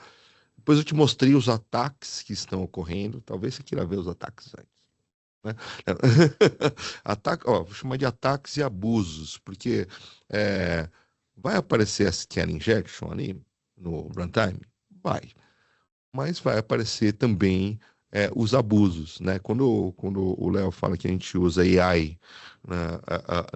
Depois eu te mostrei os ataques que estão ocorrendo. Talvez você queira ver os ataques antes, né? Vou chamar de ataques e abusos, porque vai aparecer a scan injection ali no runtime? Vai. Mas vai aparecer também os abusos, né? Quando o Léo fala que a gente usa AI, né,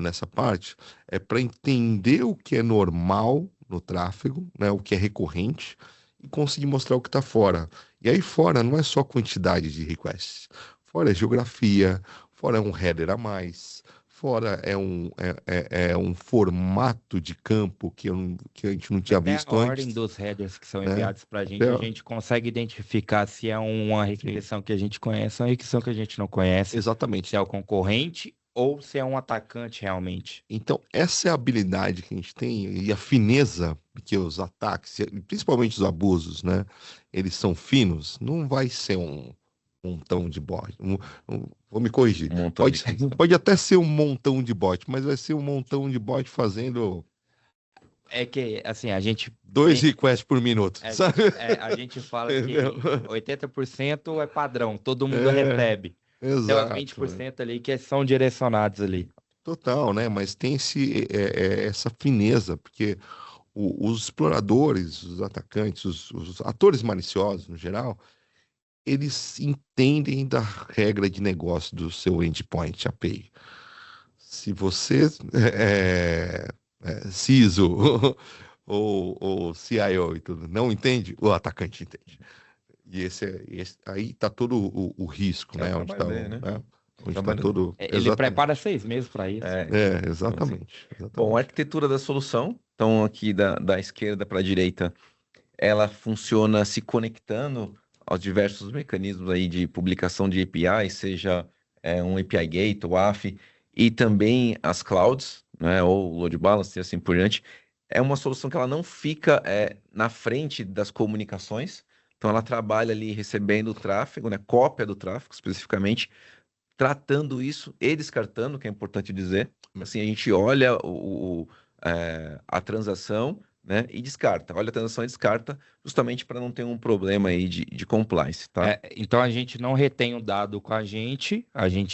nessa parte, é para entender o que é normal no tráfego, né, o que é recorrente, e conseguir mostrar o que está fora. E aí fora não é só quantidade de requests, fora é geografia, fora é um header a mais, fora é um formato de campo que a gente não tinha Até visto a antes. ordem dos headers que são né? enviados para Até a gente consegue identificar se é uma requisição que a gente conhece ou uma requisição que a gente não conhece, Exatamente. se é o concorrente ou se é um atacante realmente. Então, essa é a habilidade que a gente tem e a fineza que os ataques, e principalmente os abusos, né? Eles são finos, não vai ser um montão de bot. Vou me corrigir. Um montão de coisa. Pode até ser um montão de bot, mas vai ser um montão de bot fazendo É que, assim, a gente 2 tem- requests por minuto, sabe? a gente fala que Entendeu? 80% é padrão, todo mundo É, recebe. Tem os Exato. 20% ali que são direcionados ali. Total, né? Mas tem essa fineza, porque os exploradores, os atacantes, os atores maliciosos no geral, eles entendem da regra de negócio do seu endpoint API. Se você CISO ou CIO e tudo não entende, o atacante entende. E aí está todo o risco, É o né? Onde está trabalho dele, né? onde tá trabalho todo. Ele Exatamente. prepara 6 meses para isso. Exatamente. Bom, a arquitetura da solução, então aqui da esquerda para a direita, ela funciona se conectando aos diversos mecanismos aí de publicação de API, seja um API Gate, o AF, e também as clouds, né, ou load balance e assim por diante, é uma solução que ela não fica na frente das comunicações, então ela trabalha ali recebendo o tráfego, né, cópia do tráfego especificamente, tratando isso e descartando, que é importante dizer. Assim, a gente olha a transação, né, e descarta. Olha a transação e descarta, justamente para não ter um problema aí de compliance, tá? Então a gente não retém o dado com a gente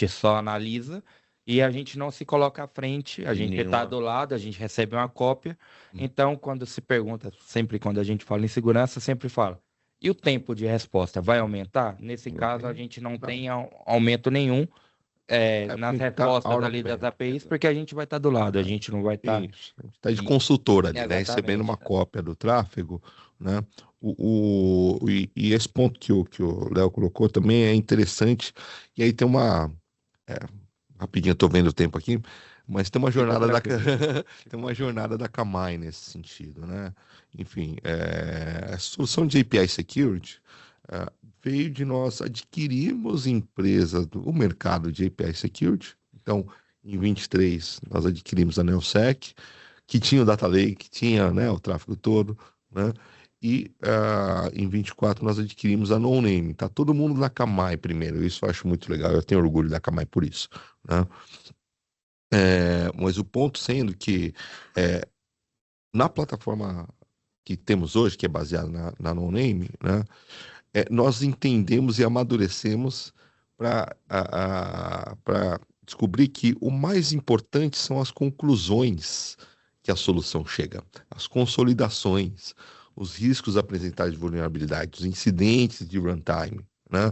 só analisa e a gente não se coloca à frente, a De gente está nenhuma. do lado, a gente recebe uma cópia. Então, quando se pergunta, sempre quando a gente fala em segurança, sempre fala, e o tempo de resposta vai aumentar? Nesse caso, a gente não tem aumento nenhum nas porque tá respostas out of ali das band. APIs, porque a gente vai estar do lado, a gente não vai estar. Isso. Está de consultor ali, né? Recebendo Exatamente. uma cópia do tráfego, né? E esse ponto que o Léo colocou também é interessante. E aí tem uma. é, Rapidinho, eu tô vendo o tempo aqui, mas tem uma jornada tem uma jornada da Akamai nesse sentido, né? Enfim, a solução de API Security é, veio de nós adquirirmos empresas do o mercado de API Security. Então, em 23, nós adquirimos a Neosec, que tinha o Data Lake, que tinha, né, o tráfego todo, né? E em 24 nós adquirimos a No Name. Tá todo mundo na Akamai primeiro. Isso eu acho muito legal. Eu tenho orgulho da Akamai por isso, né? Mas o ponto sendo que na plataforma que temos hoje, que é baseada na No Name, né? Nós entendemos e amadurecemos para descobrir que o mais importante são as conclusões que a solução chega, as consolidações, os riscos apresentados de vulnerabilidade, os incidentes de runtime, né?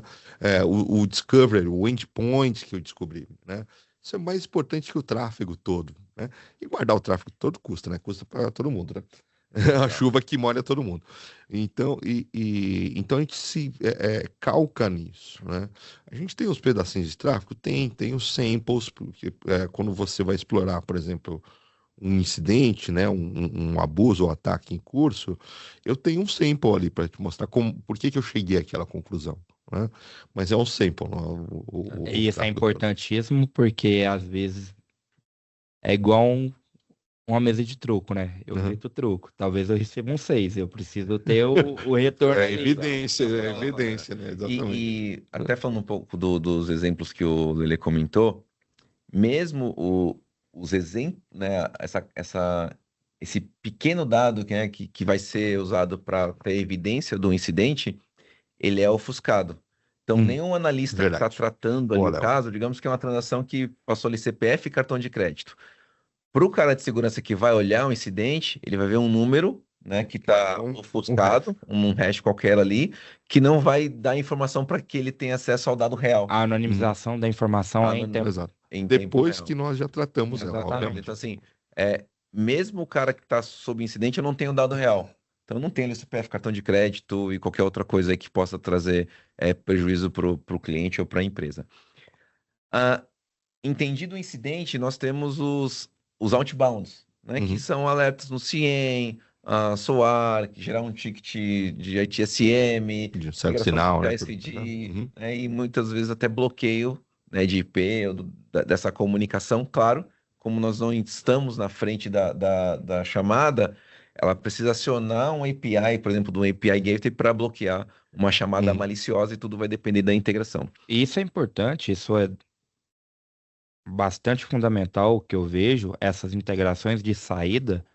O discovery, o endpoint que eu descobri, né? Isso é mais importante que o tráfego todo, né? E guardar o tráfego todo custa, né? Custa para todo mundo, né? A chuva que molha todo mundo. Então, então a gente se calca nisso, né? A gente tem os pedacinhos de tráfego? Tem os samples, porque quando você vai explorar, por exemplo, um incidente, né, um abuso ou ataque em curso, eu tenho um sample ali para te mostrar por que que eu cheguei àquela conclusão, né? Mas é um sample, não é E o isso é tráfego todo. importantíssimo porque às vezes é igual uma mesa de truco, né? Eu Uhum. grito truco, talvez eu receba um 6, eu preciso ter o retorno ali. É evidência, né? Exatamente. E até falando um pouco dos exemplos que o Lele comentou, mesmo os exemplos, né, esse pequeno dado que vai ser usado para ter evidência do incidente, ele é ofuscado. Então, nenhum analista que está Verdade. tratando ali Boa, o Léo. caso, digamos que é uma transação que passou ali CPF e cartão de crédito. Para o cara de segurança que vai olhar um incidente, ele vai ver um número, né, que está ofuscado, um hash qualquer ali, que não vai dar informação para que ele tenha acesso ao dado real. A anonimização da informação é em tempo. Exato. Em tempo Depois real. que nós já tratamos ela, Exatamente. obviamente. Então, assim, mesmo o cara que está sob incidente, eu não tenho dado real. Então, eu não tenho ali CPF, cartão de crédito e qualquer outra coisa aí que possa trazer prejuízo para o cliente ou para a empresa. Entendido o incidente, nós temos os outbounds, né, que são alertas no CIEM, SOAR, que gerar um ticket de ITSM, De certo migração sinal, de né? ISD, né, e muitas vezes até bloqueio, né, de IP ou dessa comunicação. Claro, como nós não estamos na frente da chamada, ela precisa acionar um API, por exemplo, do API Gateway para bloquear uma chamada maliciosa e tudo vai depender da integração. E isso é importante, isso é bastante fundamental, o que eu vejo, essas integrações de saída,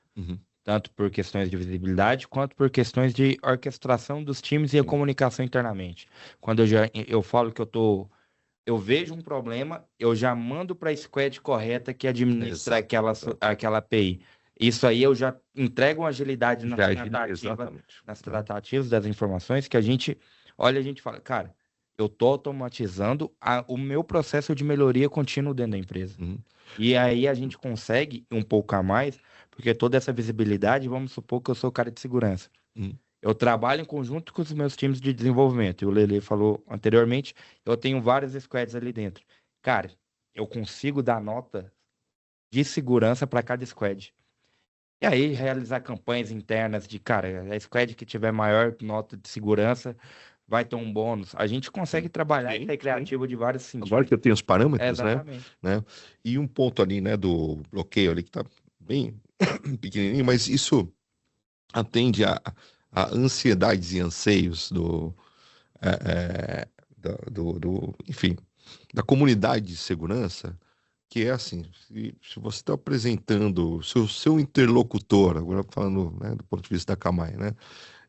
tanto por questões de visibilidade, quanto por questões de orquestração dos times e a comunicação internamente. Quando eu falo que eu vejo um problema, eu já mando para a squad correta que administra aquela API. Isso aí eu já entrego uma agilidade nas tratativas das informações que a gente olha, a gente fala, cara, eu tô automatizando o meu processo de melhoria contínua dentro da empresa. E aí a gente consegue um pouco a mais, porque toda essa visibilidade, vamos supor que eu sou o cara de segurança. Eu trabalho em conjunto com os meus times de desenvolvimento. E o Lele falou anteriormente, eu tenho várias squads ali dentro. Cara, eu consigo dar nota de segurança para cada squad. E aí, realizar campanhas internas de, cara, a squad que tiver maior nota de segurança vai ter um bônus. A gente consegue trabalhar e ser criativo de vários sentidos. Agora que eu tenho os parâmetros, Exatamente. né? E um ponto ali, né, do bloqueio ali que tá bem pequenininho, mas isso atende a ansiedades e anseios enfim, da comunidade de segurança, que é assim, se você está apresentando seu interlocutor, agora falando, né, do ponto de vista da Camai, né,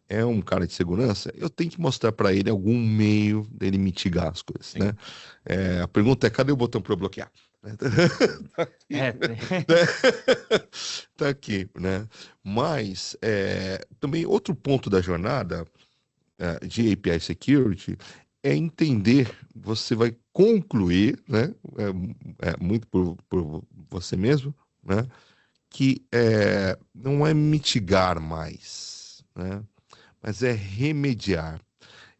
é um cara de segurança, eu tenho que mostrar para ele algum meio dele mitigar as coisas, Sim. né? A pergunta é, cadê o botão para eu bloquear? Tá aqui, tá aqui, né? Mas também outro ponto da jornada de API Security é entender, você vai concluir, né? Muito por você mesmo, né? Que não é mitigar mais, né? Mas é remediar.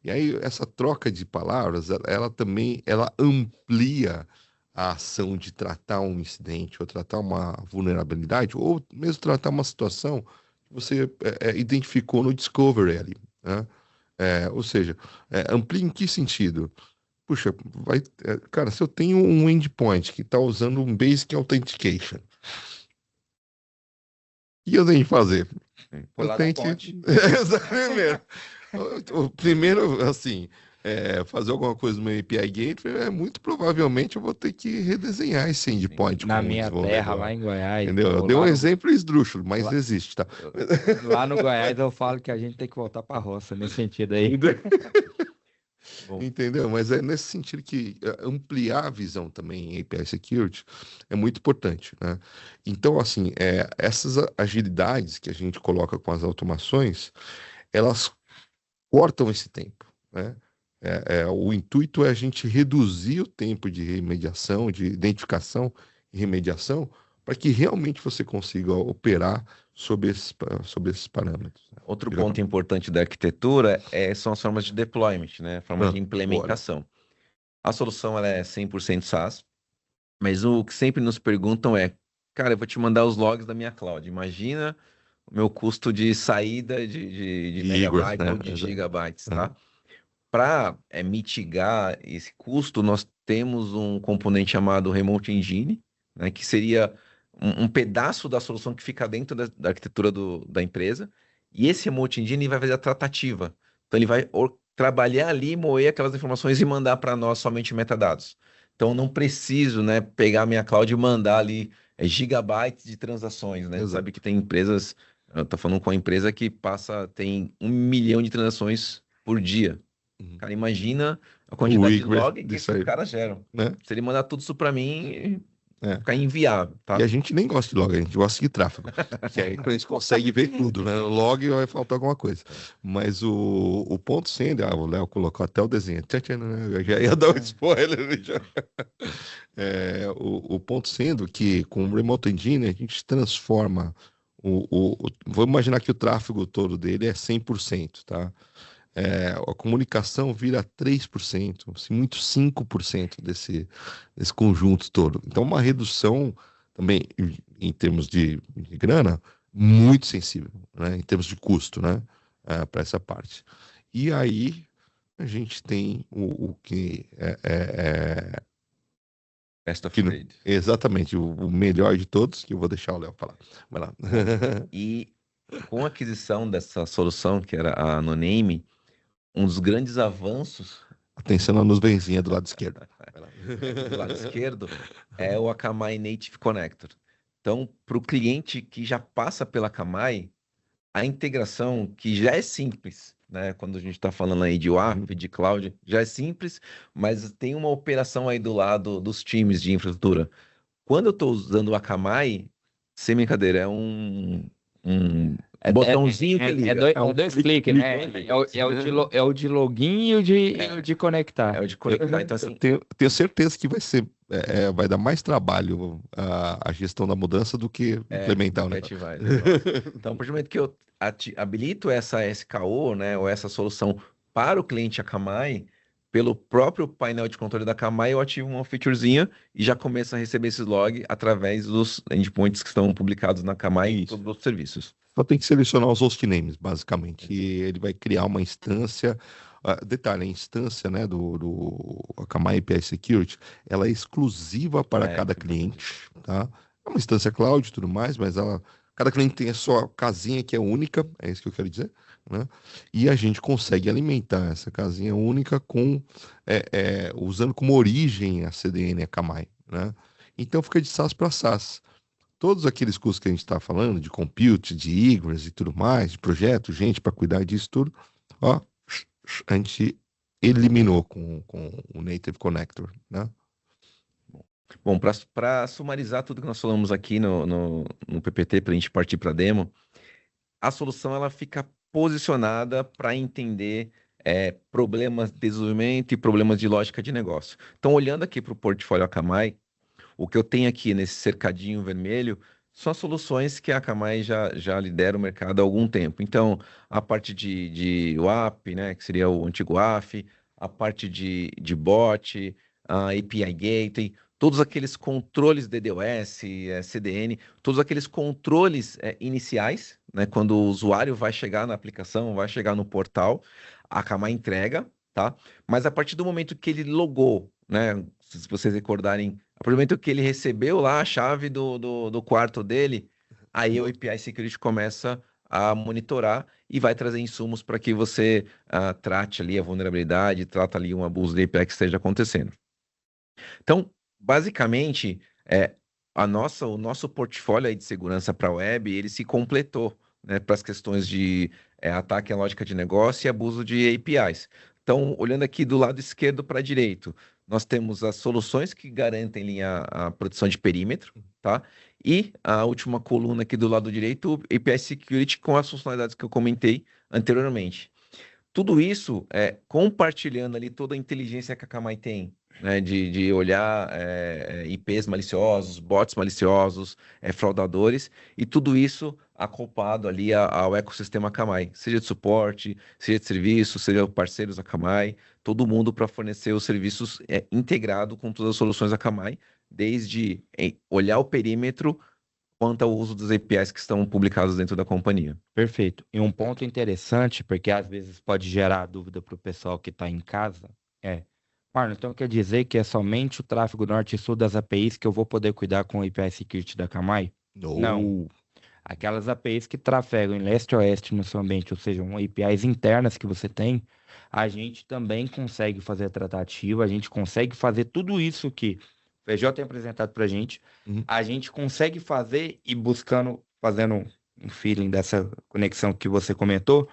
E aí essa troca de palavras, ela também ela amplia a ação de tratar um incidente, ou tratar uma vulnerabilidade, ou mesmo tratar uma situação que você identificou no discovery ali, né? Ou seja, amplia em que sentido? Puxa, cara, se eu tenho um endpoint que está usando um Basic Authentication, o que eu tenho que fazer? Eu tenho que... Exatamente. O primeiro, assim, fazer alguma coisa no meu API Gateway, muito provavelmente eu vou ter que redesenhar esse endpoint Na com o minha terra, desenvolvedor. lá em Goiás. Entendeu? Eu dei um exemplo esdrúxulo, mas lá- existe, tá? Lá no Goiás eu falo que a gente tem que voltar pra roça, nesse sentido aí. Bom, Entendeu? Mas é nesse sentido que ampliar a visão também em API Security é muito importante, né? Então, assim, essas agilidades que a gente coloca com as automações, elas cortam esse tempo, né? O intuito é a gente reduzir o tempo de remediação, de identificação e remediação, para que realmente você consiga operar sobre esses parâmetros. outro ponto importante da arquitetura são as formas de deployment, né? Formas de implementação. A solução ela é 100% SaaS, mas o que sempre nos perguntam cara, eu vou te mandar os logs da minha cloud. Imagina o meu custo de saída de megabytes, né? Ou de gigabytes, tá? Para mitigar esse custo, nós temos um componente chamado Remote Engine, né? Que seria um pedaço da solução que fica dentro da arquitetura da empresa. E esse Remote Engine vai fazer a tratativa. Então, ele vai trabalhar ali, moer aquelas informações e mandar para nós somente metadados. Então, eu não preciso, né, pegar a minha cloud e mandar ali gigabytes de transações, né? Exato. Sabe que tem empresas, eu tô falando com uma empresa que tem 1 milhão de transações por dia. Cara, imagina a quantidade de log que esses caras geram. Né? Se ele mandar tudo isso para mim, fica inviável, tá? E a gente nem gosta de log, a gente gosta de tráfego. Que aí a gente consegue ver tudo, né? No log vai faltar alguma coisa. Mas o ponto sendo, o Léo colocou até o desenho. Eu já ia dar um spoiler. Já. O ponto sendo que com o Remote Engine a gente transforma vamos imaginar que o tráfego todo dele é 100%, tá? A comunicação vira 3%, assim, muito 5% desse conjunto todo. Então, uma redução também, em termos de grana, muito sensível, né? Em termos de custo, né? Para essa parte. E aí, a gente tem o que Best of breed. Exatamente, o melhor de todos, que eu vou deixar o Léo falar. Vai lá. E com a aquisição dessa solução, que era a Noname, um dos grandes avanços... Atenção na nuvenzinha do lado esquerdo. Do lado esquerdo é o Akamai Native Connector. Então, para o cliente que já passa pela Akamai, a integração, que já é simples, né? Quando a gente está falando aí de WAF, de cloud, já é simples, mas tem uma operação aí do lado dos times de infraestrutura. Quando eu estou usando o Akamai, sem brincadeira, é um botãozinho que liga. Dois cliques, né? É o de login e o de conectar. É o de conectar. Então, assim, tenho certeza que vai ser, vai dar mais trabalho a gestão da mudança do que implementar o negócio. Então, a partir do momento que eu habilito essa SKO, né, ou essa solução para o cliente Akamai, pelo próprio painel de controle da Akamai, eu ativo uma featurezinha e já começo a receber esses logs através dos endpoints que estão publicados na Akamai e todos os serviços. Só tem que selecionar os host names, basicamente. E ele vai criar uma instância Detalhe, a instância, né, do Akamai API Security, ela é exclusiva para cada cliente, tá? É uma instância cloud e tudo mais, mas cada cliente tem a sua casinha que é única, é isso que eu quero dizer, né? E a gente consegue alimentar essa casinha única usando como origem a CDN Akamai, né? Então fica de SaaS para SaaS. Todos aqueles custos que a gente está falando, de compute, de egress e tudo mais, de projeto, gente para cuidar disso tudo, ó, a gente eliminou com o Native Connector, né? Bom, para sumarizar tudo que nós falamos aqui no PPT, para a gente partir para a demo, a solução ela fica posicionada para entender problemas de desenvolvimento e problemas de lógica de negócio. Então, olhando aqui para o portfólio Akamai, o que eu tenho aqui nesse cercadinho vermelho são as soluções que a Akamai já lidera o mercado há algum tempo. Então, a parte de WAF, né, que seria o antigo WAF, a parte de bot, a API Gateway, todos aqueles controles DDoS, CDN, todos aqueles controles iniciais, né, quando o usuário vai chegar na aplicação, vai chegar no portal, a Akamai entrega, tá? Mas a partir do momento que ele logou, né, se vocês recordarem, a partir do momento que ele recebeu lá a chave do quarto dele, aí o API Security começa a monitorar e vai trazer insumos para que você trate ali a vulnerabilidade, trata ali um abuso de API que esteja acontecendo. Então, basicamente, o nosso portfólio aí de segurança para a web, ele se completou, né, para as questões de ataque à lógica de negócio e abuso de APIs. Então, olhando aqui do lado esquerdo para direito, nós temos as soluções que garantem a proteção de perímetro, tá? E a última coluna aqui do lado direito, o API Security com as funcionalidades que eu comentei anteriormente. Tudo isso compartilhando ali toda a inteligência que a Akamai tem, né, de olhar IPs maliciosos, bots maliciosos, fraudadores, e tudo isso acoplado ali ao ecossistema Akamai, seja de suporte, seja de serviço, seja parceiros Akamai, todo mundo para fornecer os serviços integrado com todas as soluções Akamai, desde olhar o perímetro quanto ao uso dos APIs que estão publicados dentro da companhia. Perfeito. E um ponto interessante, porque às vezes pode gerar dúvida para o pessoal que está em casa, Marlon, então quer dizer que é somente o tráfego norte e sul das APIs que eu vou poder cuidar com o API Security da Akamai? Não. Aquelas APIs que trafegam em leste a oeste no seu ambiente, ou seja, APIs internas que você tem, a gente também consegue fazer a tratativa, a gente consegue fazer tudo isso que o PJ tem apresentado para a gente, a gente consegue fazer e fazendo um feeling dessa conexão que você comentou.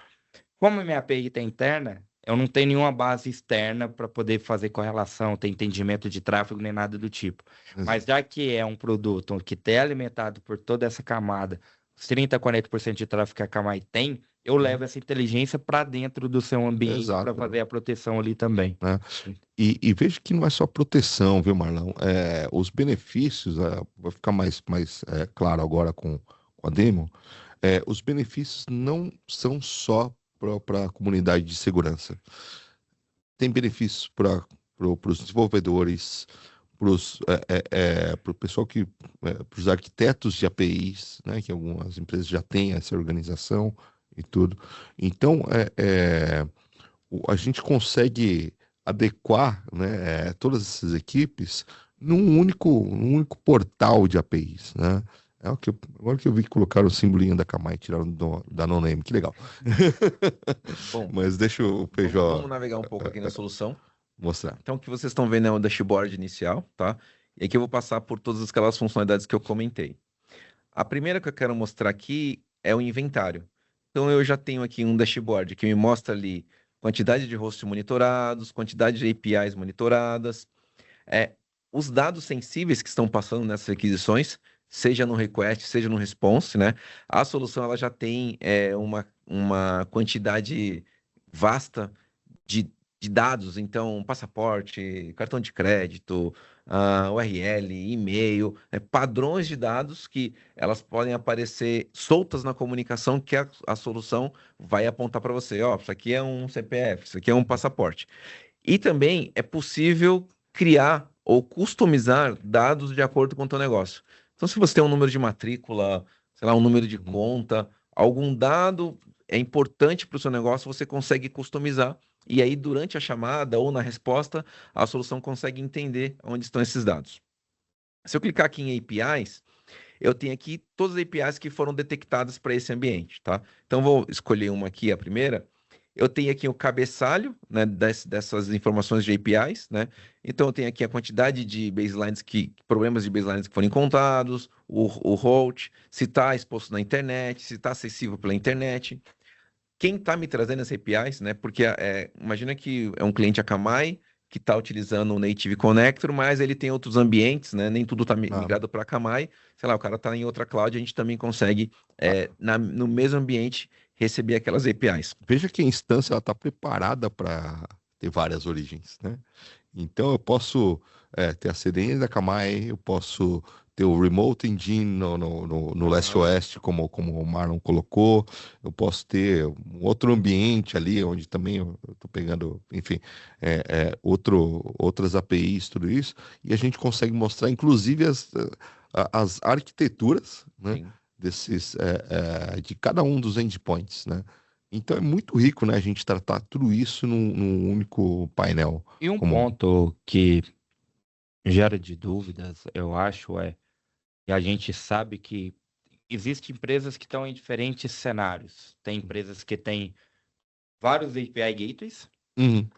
Como a minha API está interna, eu não tenho nenhuma base externa para poder fazer correlação, ter entendimento de tráfego nem nada do tipo. Mas já que é um produto que é alimentado por toda essa camada, os 30 a 40% de tráfego que a Akamai tem, eu levo essa inteligência para dentro do seu ambiente para fazer a proteção ali também. E veja que não é só proteção, viu, Marlão? Os benefícios, vai ficar mais claro agora com a demo, os benefícios não são só para a comunidade de segurança. Tem benefícios para os desenvolvedores, para o pessoal para os arquitetos de APIs, né, que algumas empresas já têm essa organização e tudo. Então, a gente consegue adequar, né, todas essas equipes num único portal de APIs, né? Agora que eu vi que colocaram o simbolinho da Akamai, tiraram da no-name, que legal. Bom, mas deixa o PJ... Vamos navegar um pouco aqui na solução. Mostrar. Então, o que vocês estão vendo é o dashboard inicial, tá? E aqui eu vou passar por todas aquelas funcionalidades que eu comentei. A primeira que eu quero mostrar aqui é o inventário. Então, eu já tenho aqui um dashboard que me mostra ali quantidade de hosts monitorados, quantidade de APIs monitoradas, os dados sensíveis que estão passando nessas requisições, seja no request, seja no response, né? A solução ela já tem uma quantidade vasta de dados, então passaporte, cartão de crédito, URL, e-mail, padrões de dados que elas podem aparecer soltas na comunicação que a solução vai apontar para você. Ó, isso aqui é um CPF, isso aqui é um passaporte. E também é possível criar ou customizar dados de acordo com o teu negócio. Então, se você tem um número de matrícula, sei lá, um número de conta, algum dado é importante para o seu negócio, você consegue customizar e aí durante a chamada ou na resposta, a solução consegue entender onde estão esses dados. Se eu clicar aqui em APIs, eu tenho aqui todas as APIs que foram detectadas para esse ambiente, tá? Então, vou escolher uma aqui, a primeira. Eu tenho aqui o cabeçalho, né, dessas informações de APIs, né? Então, eu tenho aqui a quantidade de problemas de baselines que foram encontrados, o host, se está exposto na internet, se está acessível pela internet. Quem está me trazendo as APIs, né? Porque imagina que é um cliente Akamai que está utilizando o Native Connector, mas ele tem outros ambientes, né? Nem tudo está migrado para Akamai. Sei lá, o cara está em outra cloud, a gente também consegue, no mesmo ambiente, receber aquelas APIs. Veja que a instância está preparada para ter várias origens, né? Então eu posso ter a CDN da Akamai, eu posso ter o Remote Engine no leste-oeste, como o Marlon colocou, eu posso ter um outro ambiente ali, onde também eu estou pegando, enfim, outras APIs, tudo isso, e a gente consegue mostrar, inclusive, as arquiteturas, né, Sim. de cada um dos endpoints, né? Então é muito rico, né, a gente tratar tudo isso num único painel. E um ponto que gera de dúvidas, eu acho, que a gente sabe que existem empresas que estão em diferentes cenários. Tem empresas que têm vários API gateways,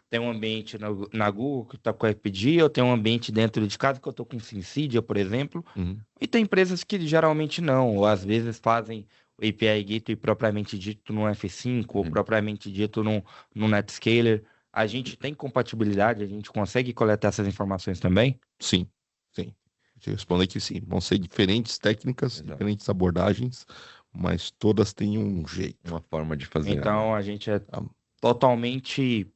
tem um ambiente na Google que está com a RPG, eu tenho um ambiente dentro de casa que eu estou com Syncidia, por exemplo, e tem empresas que geralmente não, ou às vezes fazem o API gateway propriamente dito no F5, ou propriamente dito no Netscaler. A gente tem compatibilidade, a gente consegue coletar essas informações também? Sim, sim. Te responder que sim. Vão ser diferentes técnicas, Exato. diferentes abordagens, mas todas têm um jeito. Uma forma de fazer. Então a gente é totalmente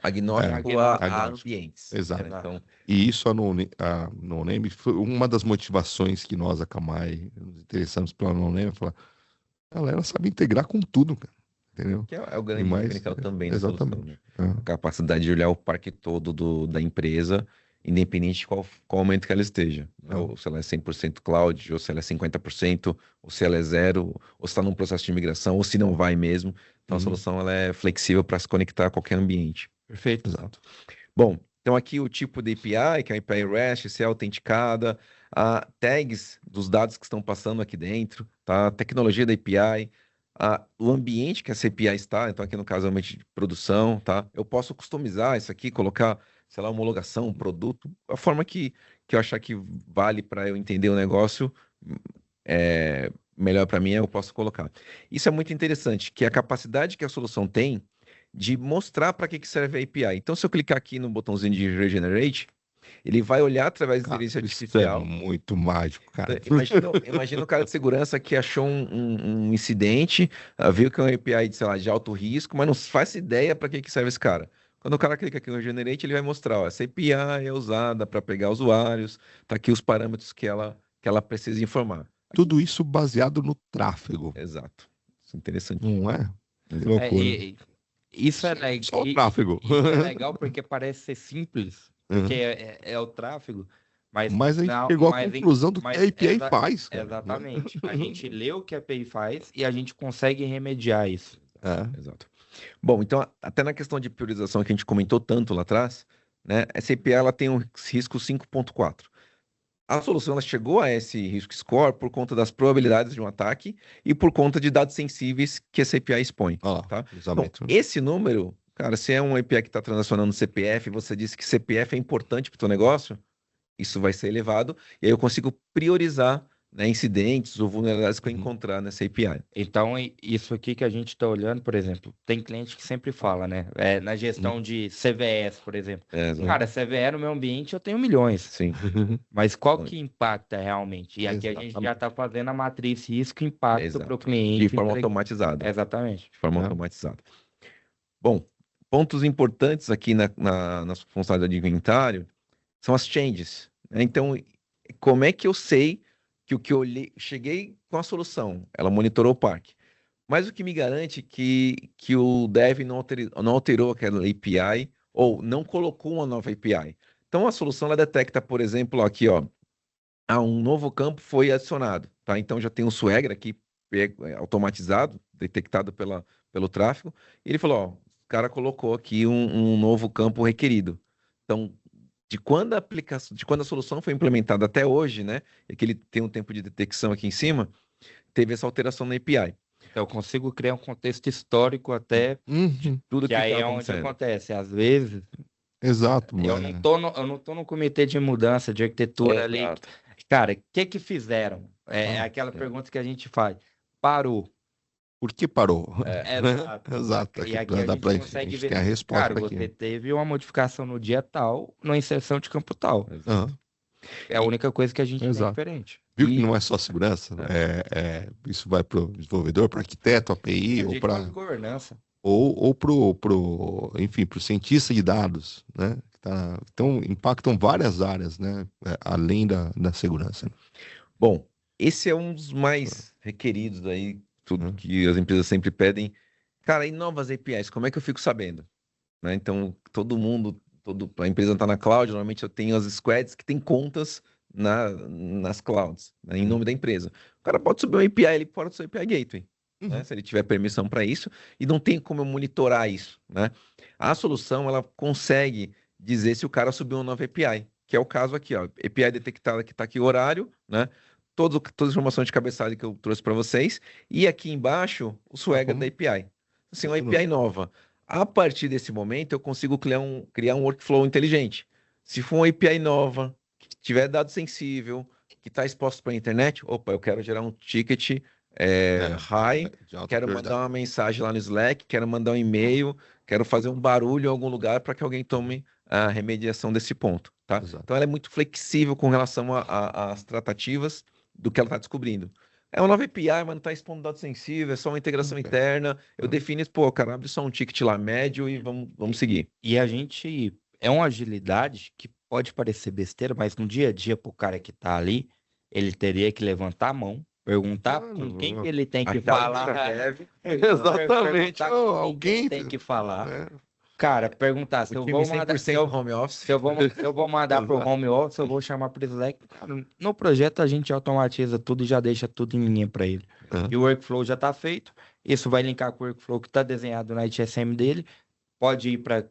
agnóstico a ambientes. Exato. Então, E isso a NoName foi uma das motivações que nós, a Akamai, nos interessamos pela NoName, falar, a galera sabe integrar com tudo, cara. Entendeu? que é o grande diferencial também da solução, Exatamente. né? A capacidade de olhar o parque todo da empresa, independente de qual momento que ela esteja. Ou se ela é 100% cloud, ou se ela é 50%, ou se ela é zero, ou se está num processo de migração, ou se não vai mesmo. Então, a solução ela é flexível para se conectar a qualquer ambiente. Perfeito. Exato. Bom, então aqui o tipo de API, que é a API REST, se é autenticada, tags dos dados que estão passando aqui dentro, tá? A tecnologia da API, o ambiente que essa API está, então aqui no caso é o ambiente de produção, tá? Eu posso customizar isso aqui, colocar, sei lá, homologação, um produto, a forma que eu achar que vale para eu entender o negócio, melhor para mim, eu posso colocar. Isso é muito interessante, que a capacidade que a solução tem de mostrar para que serve a API. Então, se eu clicar aqui no botãozinho de Regenerate, ele vai olhar através da inteligência artificial. Isso é muito mágico, cara. Imagina o cara de segurança que achou um incidente, viu que é uma API de, sei lá, de alto risco, mas não faz ideia para que serve esse cara. Quando o cara clica aqui no Regenerate, ele vai mostrar, ó, essa API é usada para pegar usuários, tá aqui os parâmetros que ela precisa informar. Tudo isso baseado no tráfego. Exato. Isso é interessante. Não é? Que loucura. Isso é legal. Só o tráfego. Isso é legal porque parece ser simples, porque é o tráfego, mas a gente chegou à conclusão do que a API faz, cara. Exatamente. A gente lê o que a API faz e a gente consegue remediar isso. Exato. Bom, então, até na questão de priorização que a gente comentou tanto lá atrás, né, essa API ela tem um risco 5.4. A solução ela chegou a esse risco score por conta das probabilidades de um ataque e por conta de dados sensíveis que essa API expõe. Tá? Então, esse número, cara, se é uma API que está transacionando CPF, você disse que CPF é importante para o teu negócio, isso vai ser elevado, e aí eu consigo priorizar, né, incidentes ou vulnerabilidades que eu encontrar nessa API. Então, isso aqui que a gente está olhando, por exemplo, tem cliente que sempre fala, né? Na gestão de CVEs, por exemplo. Cara, CVE no meu ambiente eu tenho milhões. Sim. Mas qual que impacta realmente? E aqui a gente já está fazendo a matriz risco-impacto para o cliente. De forma automatizada. Exatamente. De forma automatizada. Bom, pontos importantes aqui na funcionalidade de inventário são as changes. Né? Então, como é que eu sei que o que eu cheguei com a solução, ela monitorou o parque. Mas o que me garante que o dev não alterou aquela API ou não colocou uma nova API. Então, a solução ela detecta, por exemplo, aqui, ó, um novo campo foi adicionado. Tá? Então, já tem um Swagger aqui automatizado, detectado pelo tráfego. E ele falou, ó, cara colocou aqui um novo campo requerido. Então, de quando a solução foi implementada até hoje, né? E que ele tem um tempo de detecção aqui em cima, teve essa alteração na API. Então, eu consigo criar um contexto histórico até Tudo que que aí estava é onde acontecendo. acontece. Às vezes, Exato, eu não tô no comitê de mudança de arquitetura ali. Exato. Cara, o que que fizeram? É aquela pergunta que a gente faz. Parou. Por que parou? Exato. Exato. E Aqui aqui a dá gente pra, a consegue gente ver. tem a Cara, resposta você aqui. teve uma modificação no dia tal, na inserção de campo tal. Aham, É a única coisa que a gente tem exato. diferente. Viu que não é só segurança? Isso vai para o desenvolvedor, para arquiteto, API, Eu ou digo para de governança. ou enfim, pro cientista de dados, né? Então, impactam várias áreas, né? Além da segurança. Bom, esse é um dos mais requeridos aí, tudo que as empresas sempre pedem. Cara, e novas APIs, como é que eu fico sabendo? Né? Então, a empresa está na cloud, normalmente eu tenho as squads que têm contas nas clouds, né, em nome da empresa. O cara pode subir uma API ali fora do seu API Gateway, né, se ele tiver permissão para isso, e não tem como eu monitorar isso, né? A solução, ela consegue dizer se o cara subiu uma nova API, que é o caso aqui, ó, API detectada que está aqui o horário, né? Todas as informações de cabeçalho que eu trouxe para vocês, e aqui embaixo o swagger da API. Assim, uma API nova. A partir desse momento, eu consigo criar um workflow inteligente. Se for uma API nova, que tiver dado sensível, que está exposto para a internet, opa, eu quero gerar um ticket high, de alta quero prioridade. mandar uma mensagem lá no Slack, quero mandar um e-mail, quero fazer um barulho em algum lugar para que alguém tome a remediação desse ponto, tá? Exato. Então ela é muito flexível com relação às tratativas do que ela está descobrindo. É uma nova API, mas não está expondo dado sensível, é só uma integração interna. Eu defino isso, pô, cara, abre só um ticket lá médio e vamos seguir. E a gente é uma agilidade que pode parecer besteira, mas no dia a dia, pro cara que tá ali, ele teria que levantar a mão, perguntar com quem que ele tem que falar. Exatamente. Perguntar com quem Alguém tem que falar. né? Cara, perguntar se O eu time vou mandar, 100% home office. se eu vou mandar pro home office, eu vou chamar pro Slack. Cara, no projeto a gente automatiza tudo e já deixa tudo em linha para ele. E o workflow já está feito. Isso vai linkar com o workflow que está desenhado na ITSM dele. Pode ir para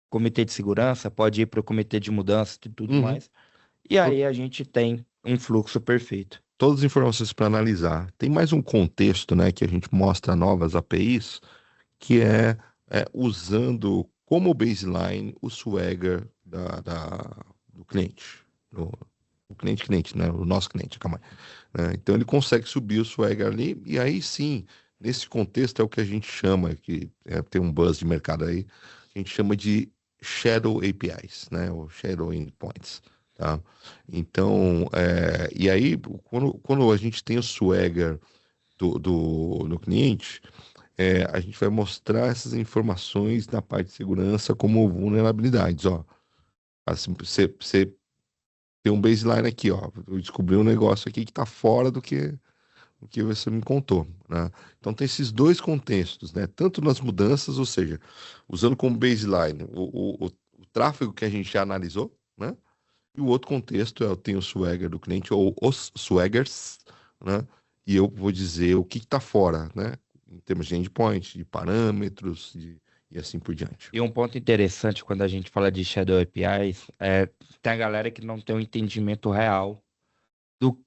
comitê de segurança, pode ir para o comitê de mudança e tudo mais. E aí a gente tem um fluxo perfeito. Todas as informações para analisar. Tem mais um contexto, né, que a gente mostra novas APIs, que é usando como baseline o Swagger do cliente. O cliente, né? O nosso cliente, calma aí, né? Então ele consegue subir o Swagger ali, e aí sim, nesse contexto é o que a gente chama, que tem um buzz de mercado aí, a gente chama de Shadow APIs, né? Ou Shadow Endpoints. Tá? Então, e aí, quando a gente tem o Swagger no cliente, a gente vai mostrar essas informações na parte de segurança como vulnerabilidades, ó. Assim, você tem um baseline aqui, ó. Eu descobri um negócio aqui que está fora do que você me contou, né? Então tem esses dois contextos, né? Tanto nas mudanças, ou seja, usando como baseline o tráfego que a gente já analisou, né? E o outro contexto eu tenho o Swagger do cliente, ou os Swaggers, né? E eu vou dizer o que está fora, né? Em termos de endpoint, de parâmetros e assim por diante. E um ponto interessante quando a gente fala de Shadow APIs tem a galera que não tem um entendimento real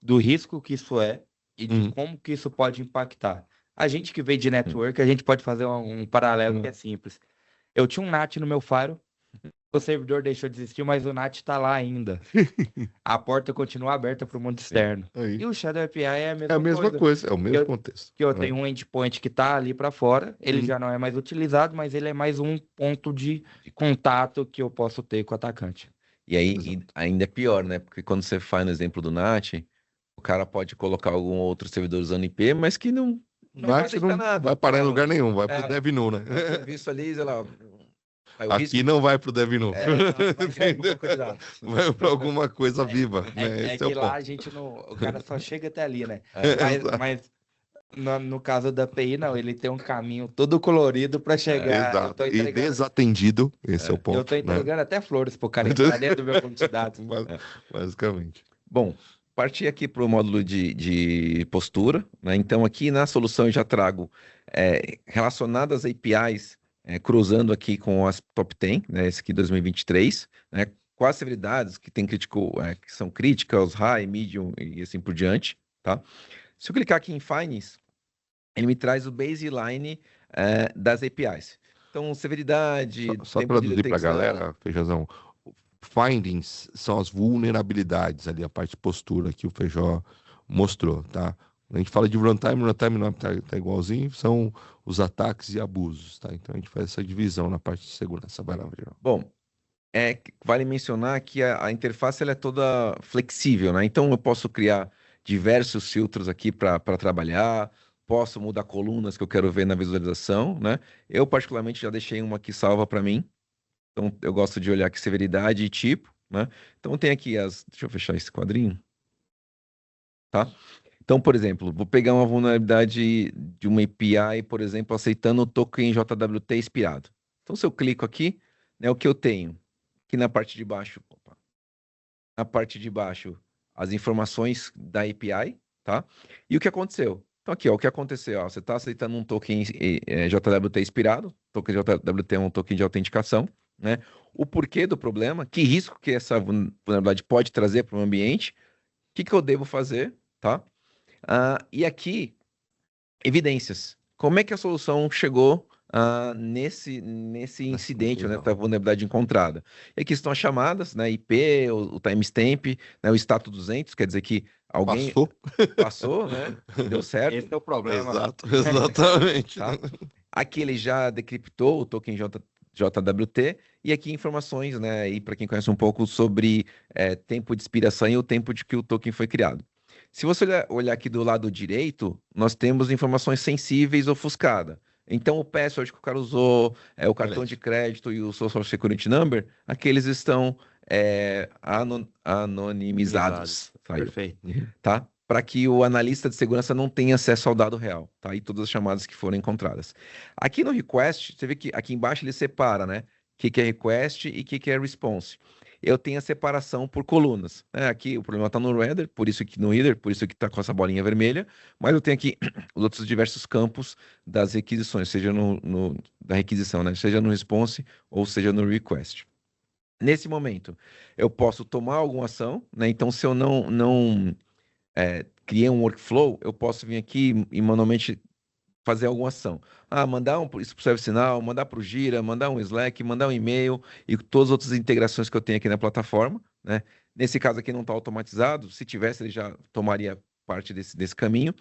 do risco que isso é e de como que isso pode impactar. A gente que veio de network, a gente pode fazer um paralelo que é simples. Eu tinha um NAT no meu Firewall, o servidor deixou de existir, mas o NAT está lá ainda. A porta continua aberta para o mundo externo. E o Shadow API é a mesma coisa. É o mesmo contexto. Que eu tenho um endpoint que está ali para fora, ele já não é mais utilizado, mas ele é mais um ponto de contato que eu posso ter com o atacante. E aí ainda é pior, né? Porque quando você faz no exemplo do NAT, o cara pode colocar algum outro servidor usando IP, mas que não vai não nada. vai parar em lugar nenhum, vai pro DevNull, né? Serviço ali, sei lá. Aqui não vai pro DevNull. Vai para alguma coisa viva, né? Esse é que lá a gente não. O cara só chega até ali, né? Mas no caso da API, não, ele tem um caminho todo colorido para chegar. Exato. E desatendido, esse é o ponto. Eu tô entregando até flores pro cara entrar dentro do meu banco de dados. Basicamente. Bom, partir aqui para o módulo de postura, né? Então, aqui na solução eu já trago relacionadas às APIs cruzando aqui com as top 10, né, esse aqui 2023, né, com as severidades que tem que são críticas, high, medium e assim por diante, tá? Se eu clicar aqui em Findings, ele me traz o baseline das APIs. Então, severidade, Só tempo de traduzir para a detecção. galera, Feijãozão. Findings são as vulnerabilidades ali, a parte de postura que o Feijó mostrou, tá? A gente fala de runtime não tá igualzinho, são os ataques e abusos, tá? Então a gente faz essa divisão na parte de segurança. Vai lá, Feijó. Bom, vale mencionar que a interface ela é toda flexível, né? Então eu posso criar diversos filtros aqui para trabalhar, posso mudar colunas que eu quero ver na visualização, né? Eu particularmente já deixei uma aqui salva para mim. Então eu gosto de olhar aqui severidade e tipo, né? Então tem aqui deixa eu fechar esse quadrinho, tá? Então, por exemplo, vou pegar uma vulnerabilidade de uma API, por exemplo, aceitando o token JWT expirado. Então, se eu clico aqui, né, o que eu tenho? Aqui na parte de baixo, na parte de baixo, as informações da API, tá? E o que aconteceu? Então, aqui, ó, o que aconteceu? Ó, você está aceitando um token JWT expirado, token JWT é um token de autenticação, né? O porquê do problema, que risco que essa vulnerabilidade pode trazer para o ambiente, o que eu devo fazer, tá? E aqui, evidências. Como é que a solução chegou nesse incidente, né, nessa vulnerabilidade encontrada? E aqui estão as chamadas, né, IP, o timestamp, né, o status 200, quer dizer que alguém passou, né, deu certo. Esse é o problema. Exato, exatamente. Tá? Aqui ele já decriptou o token JWT, e aqui informações, né, e para quem conhece um pouco sobre tempo de expiração e o tempo de que o token foi criado. Se você olhar aqui do lado direito, nós temos informações sensíveis ofuscadas. Então, o password que o cara usou, o cartão de crédito e o Social Security Number, aqueles estão anonimizados. Perfeito. Tá? Para que o analista de segurança não tenha acesso ao dado real, tá? E todas as chamadas que foram encontradas. Aqui no request, você vê que aqui embaixo ele separa, né? O que é request e o que é response. Eu tenho a separação por colunas. Aqui o problema está no header, por isso que no header, por isso que está com essa bolinha vermelha, mas eu tenho aqui os outros diversos campos das requisições, seja da requisição, né? Seja no response ou seja no request. Nesse momento, eu posso tomar alguma ação, né? Então, se eu não criei um workflow, eu posso vir aqui e manualmente fazer alguma ação. Mandar isso para o ServiceNow, mandar para o Gira, mandar um Slack, mandar um e-mail e todas as outras integrações que eu tenho aqui na plataforma, né? Nesse caso aqui não está automatizado, se tivesse ele já tomaria parte desse caminho.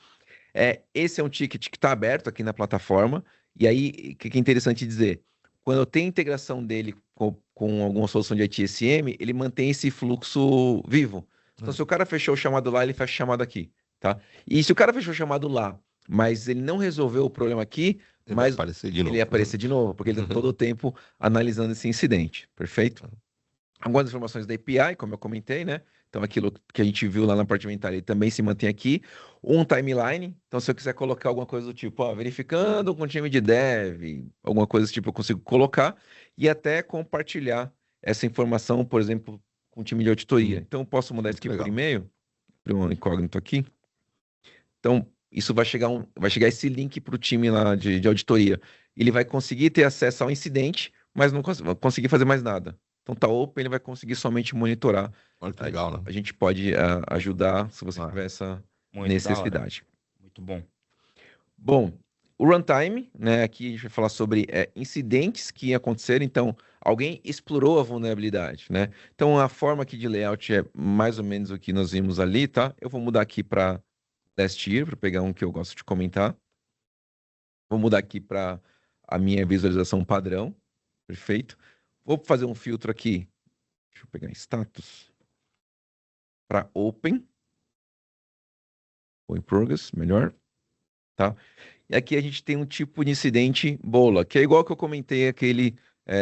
Esse é um ticket que está aberto aqui na plataforma, e aí o que é interessante dizer? Quando eu tenho integração dele com alguma solução de ITSM, ele mantém esse fluxo vivo. Então, se o cara fechou o chamado lá, ele fecha o chamado aqui, tá? E se o cara fechou o chamado lá, mas ele não resolveu o problema aqui, ele vai aparecer de novo. Ele ia aparecer de novo, porque ele está todo o tempo analisando esse incidente, perfeito? Algumas informações da API, como eu comentei, né? Então, aquilo que a gente viu lá na parte inventária, ele também se mantém aqui. Um timeline, então se eu quiser colocar alguma coisa do tipo, verificando com o time de dev, alguma coisa desse tipo, eu consigo colocar e até compartilhar essa informação, por exemplo, com o time de auditoria. Então, eu posso mudar isso aqui por e-mail, para um incógnito aqui. Então, isso vai chegar esse link para o time lá de auditoria. Ele vai conseguir ter acesso ao incidente, mas não vai conseguir fazer mais nada. Então, tá open, ele vai conseguir somente monitorar. Olha que legal, né? A gente pode ajudar se você tiver essa necessidade. Muito bom. Bom, o runtime, né? Aqui a gente vai falar sobre incidentes que aconteceram. Então, alguém explorou a vulnerabilidade, né? Então, a forma aqui de layout é mais ou menos o que nós vimos ali, tá? Eu vou mudar aqui para last year, para pegar um que eu gosto de comentar. Vou mudar aqui para a minha visualização padrão. Perfeito. Vou fazer um filtro aqui. Deixa eu pegar em status. Para open. Ou em progress, melhor. Tá? E aqui a gente tem um tipo de incidente bola, que é igual que eu comentei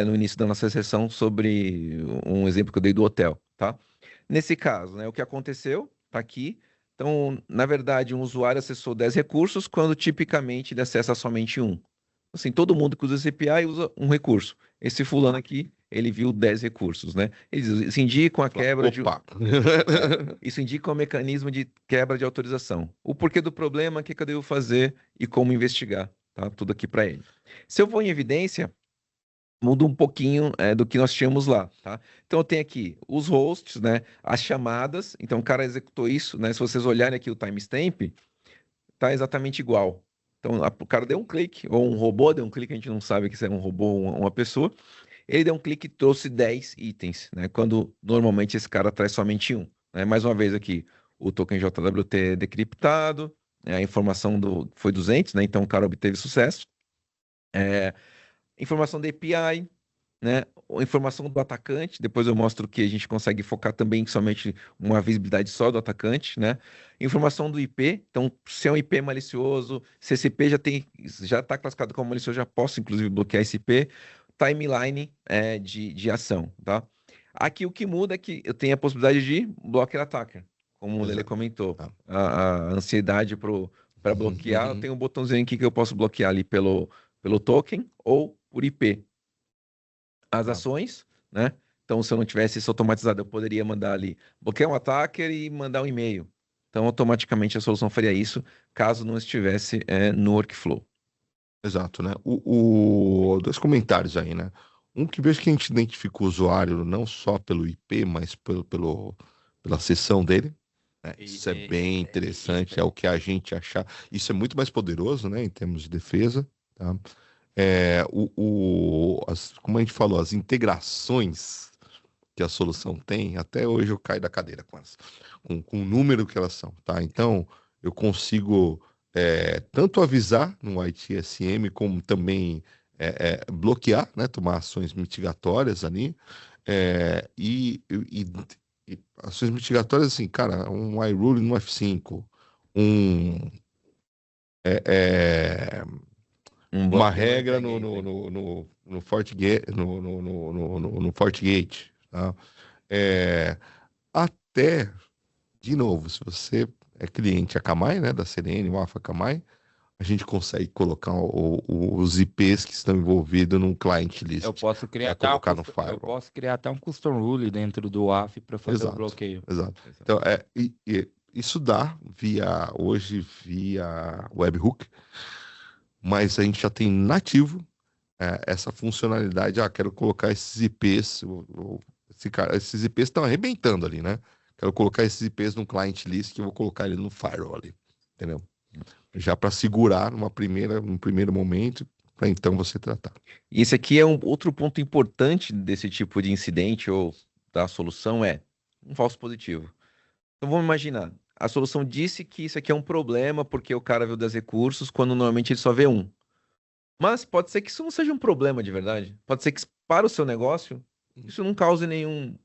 no início da nossa sessão sobre um exemplo que eu dei do hotel, tá? Nesse caso, né, o que aconteceu tá aqui. Então, na verdade, um usuário acessou 10 recursos, quando tipicamente ele acessa somente um. Assim, todo mundo que usa esse API usa um recurso. Esse fulano aqui, ele viu 10 recursos, né? Isso indica a quebra de... Isso indica um mecanismo de quebra de autorização. O porquê do problema, o que eu devo fazer e como investigar, tá? Tudo aqui para ele. Se eu vou em evidência, muda um pouquinho do que nós tínhamos lá, tá? Então eu tenho aqui os hosts, né? As chamadas. Então o cara executou isso, né? Se vocês olharem aqui o timestamp, tá exatamente igual. Então o cara deu um clique, ou um robô deu um clique, a gente não sabe se é um robô ou uma pessoa. Ele deu um clique e trouxe 10 itens, né? Quando normalmente esse cara traz somente um, né? Mais uma vez aqui, o token JWT decriptado, a informação foi 200, né? Então o cara obteve sucesso. Informação da API, né? A informação do atacante, depois eu mostro que a gente consegue focar também somente uma visibilidade só do atacante, né? Informação do IP, então se é um IP malicioso, se esse IP já está classificado como malicioso, já posso inclusive bloquear esse IP. Timeline de ação, tá? Aqui o que muda é que eu tenho a possibilidade de bloquear attacker, como ele comentou. Tá. A ansiedade para bloquear, eu tenho um botãozinho aqui que eu posso bloquear ali pelo token ou por IP. As ações, né? Então, se eu não tivesse isso automatizado, eu poderia mandar ali, bloquear um attacker e mandar um e-mail. Então, automaticamente a solução faria isso, caso não estivesse no workflow. Exato, né? Dois comentários aí, né? Um que vejo que a gente identifica o usuário não só pelo IP, mas pela sessão dele. Né? Isso é bem interessante, é o que a gente achar. Isso é muito mais poderoso, né, em termos de defesa, tá? Como a gente falou, as integrações que a solução tem, até hoje eu caio da cadeira com o número que elas são, tá? Então, eu consigo tanto avisar no ITSM, como também bloquear, né? Tomar ações mitigatórias ali, e ações mitigatórias, assim, cara, um iRule no F5, um, é, é, uma regra no FortiGate, no FortiGate, tá? Até, de novo, se você é cliente Akamai, né, da CDN, o Alpha Akamai, a gente consegue colocar os IPs que estão envolvidos num client list. Eu posso criar colocar no firewall. Eu posso criar até um custom rule dentro do AF para fazer o bloqueio. Exato. Então, isso dá hoje via webhook, mas a gente já tem nativo essa funcionalidade. Quero colocar esses IPs, esses IPs estão arrebentando ali, né? Quero colocar esses IPs no client list que eu vou colocar ele no firewall ali, entendeu? Já para segurar num primeiro momento, para então você tratar. E esse aqui é um outro ponto importante desse tipo de incidente ou da solução um falso positivo. Então vamos imaginar, a solução disse que isso aqui é um problema porque o cara viu 10 recursos, quando normalmente ele só vê um. Mas pode ser que isso não seja um problema de verdade. Pode ser que para o seu negócio, isso não cause nenhuma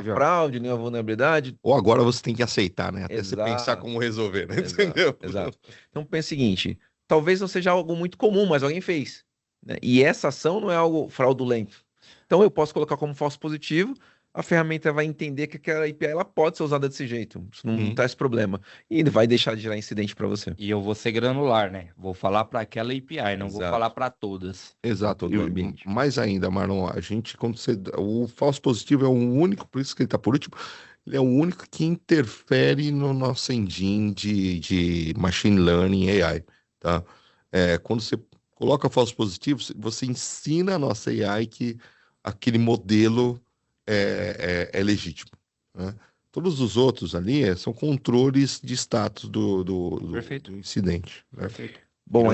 fraude, nenhuma vulnerabilidade. Ou agora você tem que aceitar, né? Até Exato. você pensar como resolver, né? Exato, Entendeu? exato. Então pensa o seguinte, talvez não seja algo muito comum, mas alguém fez, né? E essa ação não é algo fraudulento. Então eu posso colocar como falso positivo, a ferramenta vai entender que aquela API ela pode ser usada desse jeito, isso não traz problema. E ele vai deixar de gerar incidente para você. E eu vou ser granular, né? Vou falar para aquela API, não vou falar para todas. Exato. Todo o ambiente. Mais ainda, Marlon, o falso positivo é o único, por isso que ele está por último, ele é o único que interfere no nosso engine de machine learning AI, tá? Quando você coloca falso positivo, você ensina a nossa AI que aquele modelo é legítimo, né? Todos os outros ali são controles de status do incidente. Né? Perfeito. Bom,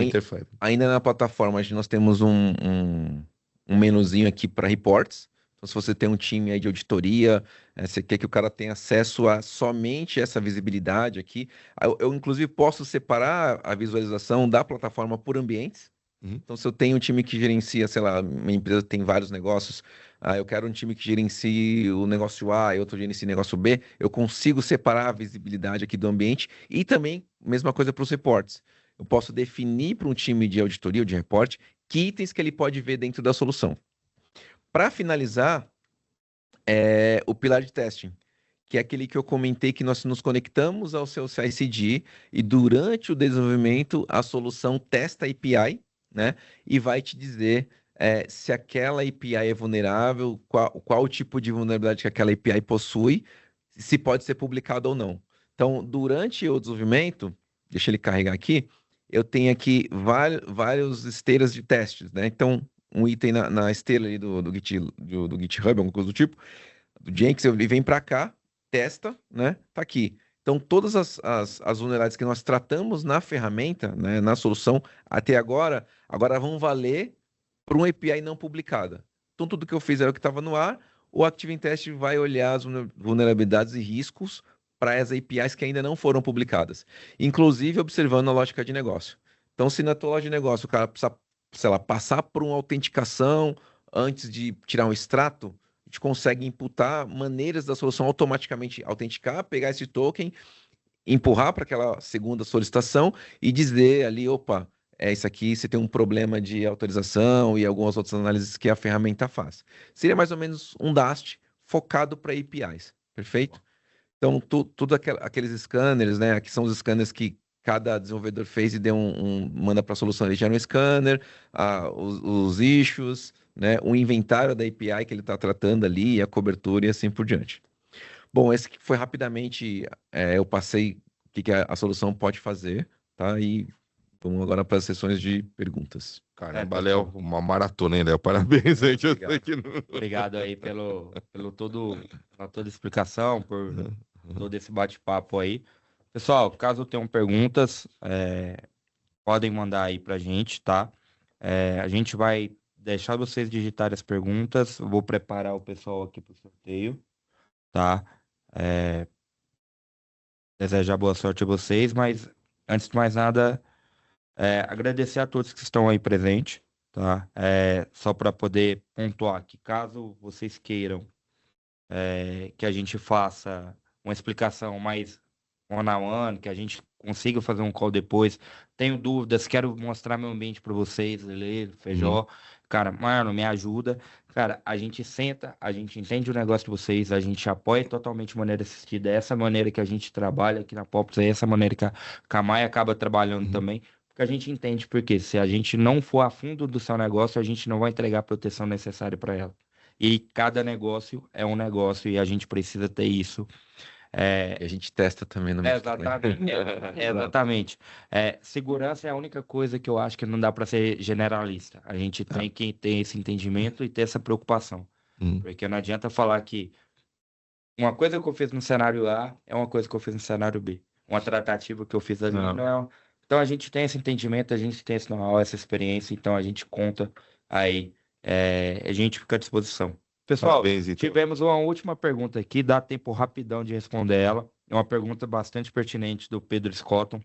ainda na plataforma nós temos um menuzinho aqui para reports. Então, se você tem um time aí de auditoria, você quer que o cara tenha acesso a somente essa visibilidade aqui. Eu inclusive, posso separar a visualização da plataforma por ambientes. Então, se eu tenho um time que gerencia, sei lá, minha empresa tem vários negócios, eu quero um time que gerencie o negócio A e outro gerencie o negócio B, eu consigo separar a visibilidade aqui do ambiente e também, mesma coisa para os reports. Eu posso definir para um time de auditoria ou de reporte que itens que ele pode ver dentro da solução. Para finalizar, o pilar de testing, que é aquele que eu comentei que nós nos conectamos ao seu CI/CD e durante o desenvolvimento a solução testa a API, né? E vai te dizer se aquela API é vulnerável, qual o tipo de vulnerabilidade que aquela API possui, se pode ser publicado ou não. Então, durante o desenvolvimento, deixa ele carregar aqui, eu tenho aqui vários esteiras de testes, né? Então, um item na esteira ali do GitHub, alguma coisa do tipo, do Jenkins, ele vem para cá, testa, né? Tá aqui. Então, todas as vulnerabilidades que nós tratamos na ferramenta, né, na solução, até agora vão valer para uma API não publicada. Então, tudo que eu fiz era o que estava no ar, o Active Test vai olhar as vulnerabilidades e riscos para as APIs que ainda não foram publicadas, inclusive observando a lógica de negócio. Então, se na tua lógica de negócio o cara precisa, sei lá, passar por uma autenticação antes de tirar um extrato, a gente consegue imputar maneiras da solução automaticamente autenticar, pegar esse token, empurrar para aquela segunda solicitação e dizer ali, opa, isso aqui você tem um problema de autorização e algumas outras análises que a ferramenta faz. Seria mais ou menos um DAST focado para APIs, perfeito? Então, tudo aqueles scanners, né? Aqui são os scanners que cada desenvolvedor fez e deu manda para a solução, ele gera um scanner, os issues, né? O inventário da API que ele está tratando ali, a cobertura e assim por diante. Bom, esse que foi rapidamente, eu passei o que a solução pode fazer, tá? E vamos agora para as sessões de perguntas. Caramba, Léo, uma maratona, hein, Léo? Parabéns, gente. Obrigado aí pela toda a explicação, por todo esse bate-papo aí. Pessoal, caso tenham perguntas, podem mandar aí pra gente, tá? A gente vai deixar vocês digitarem as perguntas. Eu vou preparar o pessoal aqui pro sorteio, tá? Desejar boa sorte a vocês, mas antes de mais nada, agradecer a todos que estão aí presentes, tá? Só para poder pontuar que caso vocês queiram que a gente faça uma explicação mais one-on-one, que a gente consiga fazer um call depois. Tenho dúvidas, quero mostrar meu ambiente para vocês, Lele, Feijó. Cara, mano, me ajuda. Cara, a gente senta, a gente entende o negócio de vocês, a gente apoia totalmente a maneira assistida. É essa maneira que a gente trabalha aqui na Pops, é essa maneira que a Maia acaba trabalhando também. Porque a gente entende, porque se a gente não for a fundo do seu negócio, a gente não vai entregar a proteção necessária para ela. E cada negócio é um negócio e a gente precisa ter isso. E a gente testa também no meio. Exatamente. Exatamente. Segurança é a única coisa que eu acho que não dá para ser generalista. A gente tem que ter esse entendimento e ter essa preocupação. Porque não adianta falar que uma coisa que eu fiz no cenário A é uma coisa que eu fiz no cenário B. Uma tratativa que eu fiz ali não é. Então a gente tem esse entendimento, a gente tem esse know-how, essa experiência, então a gente conta aí. A gente fica à disposição. Pessoal, Parabéns, então. tivemos uma última pergunta aqui, dá tempo rapidão de responder ela. É uma pergunta bastante pertinente do Pedro Scotton.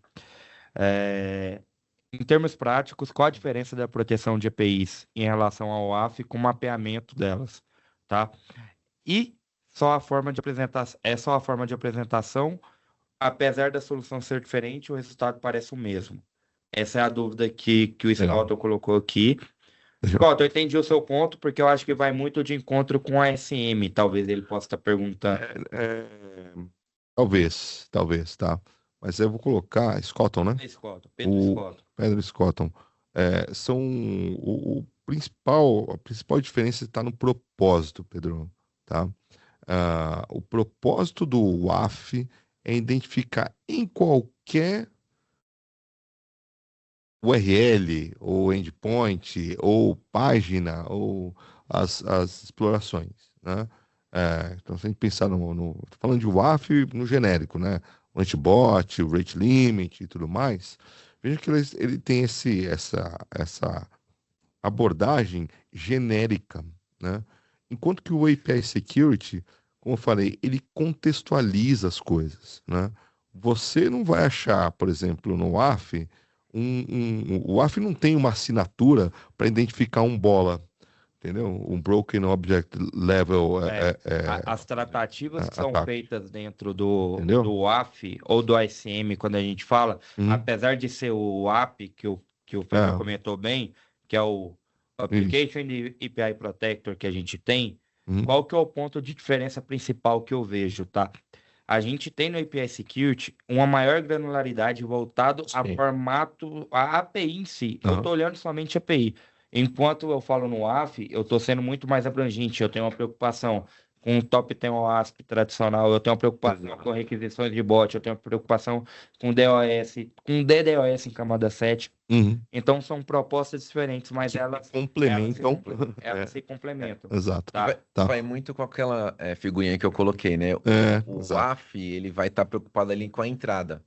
Em termos práticos, qual a diferença da proteção de APIs em relação ao WAF com o mapeamento delas, tá? E só a forma de apresentação, só a forma de apresentação, apesar da solução ser diferente, o resultado parece o mesmo. Essa é a dúvida que o Scotton colocou aqui. Scott, eu entendi o seu ponto, porque eu acho que vai muito de encontro com a SM. Talvez ele possa estar perguntando. Talvez, tá? Mas eu vou colocar Scotton, né? Pedro Scotton. Pedro Scotton. A principal diferença está no propósito, Pedro, tá? O propósito do WAF é identificar em qualquer URL, ou endpoint, ou página, ou as explorações, né? Então, se a gente pensar tô falando de WAF no genérico, né? O antibot, o rate limit e tudo mais, veja que ele tem essa abordagem genérica, né? Enquanto que o API Security, como eu falei, ele contextualiza as coisas, né? Você não vai achar, por exemplo, no WAF, o WAF não tem uma assinatura para identificar um bola, entendeu? Um Broken Object Level. As tratativas que são ataque. feitas dentro do Entendeu? WAF ou do ICM, quando a gente fala, apesar de ser o WAP, que o Fernando comentou bem, que é o Application API Protector que a gente tem, qual que é o ponto de diferença principal que eu vejo, tá? A gente tem no API Security uma maior granularidade voltado a formato, a API em si. Eu estou olhando somente a API. Enquanto eu falo no WAF, eu estou sendo muito mais abrangente. Eu tenho uma preocupação com o top 10 OASP tradicional, eu tenho preocupação Exato. com requisições de bot, eu tenho preocupação com DOS, com DDoS em camada 7. Uhum. Então são propostas diferentes, mas elas Complementam. elas se complementam. Exato. Tá? Tá. Vai muito com aquela figurinha que eu coloquei, né? O Exato. WAF, ele vai estar preocupado ali com a entrada.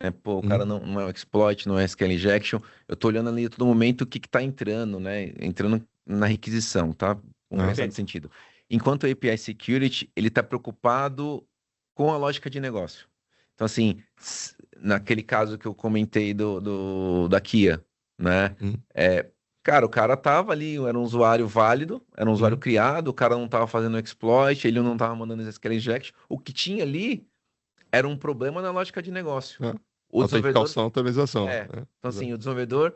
Né? Pô, o Uhum. cara não é um exploit, não é SQL injection. Eu tô olhando ali a todo momento o que tá entrando, né? Entrando na requisição, tá? Conversar Perfeito. nesse sentido. Enquanto o API Security, ele tá preocupado com a lógica de negócio. Então, assim, naquele caso que eu comentei da Kia, né? Uhum. Cara, o cara tava ali, era um usuário válido, era um usuário Uhum. criado, o cara não tava fazendo exploit, ele não tava mandando SQL injection. O que tinha ali era um problema na lógica de negócio. É. O desenvolvedor, Autenticação, atualização. então assim, o desenvolvedor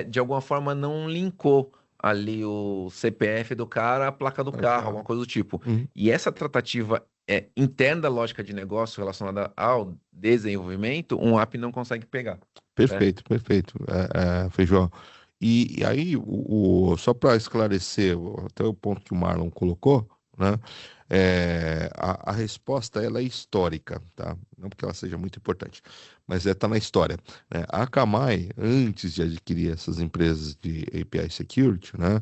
de alguma forma não linkou ali o CPF do cara, a placa do carro, alguma coisa do tipo. Uhum. E essa tratativa interna da lógica de negócio relacionada ao desenvolvimento, um app não consegue pegar. Perfeito, perfeito, Feijó. E aí, só para esclarecer até o ponto que o Marlon colocou, né? A resposta ela é histórica, tá? Não porque ela seja muito importante, mas tá na história, né? A Akamai, antes de adquirir essas empresas de API Security, né?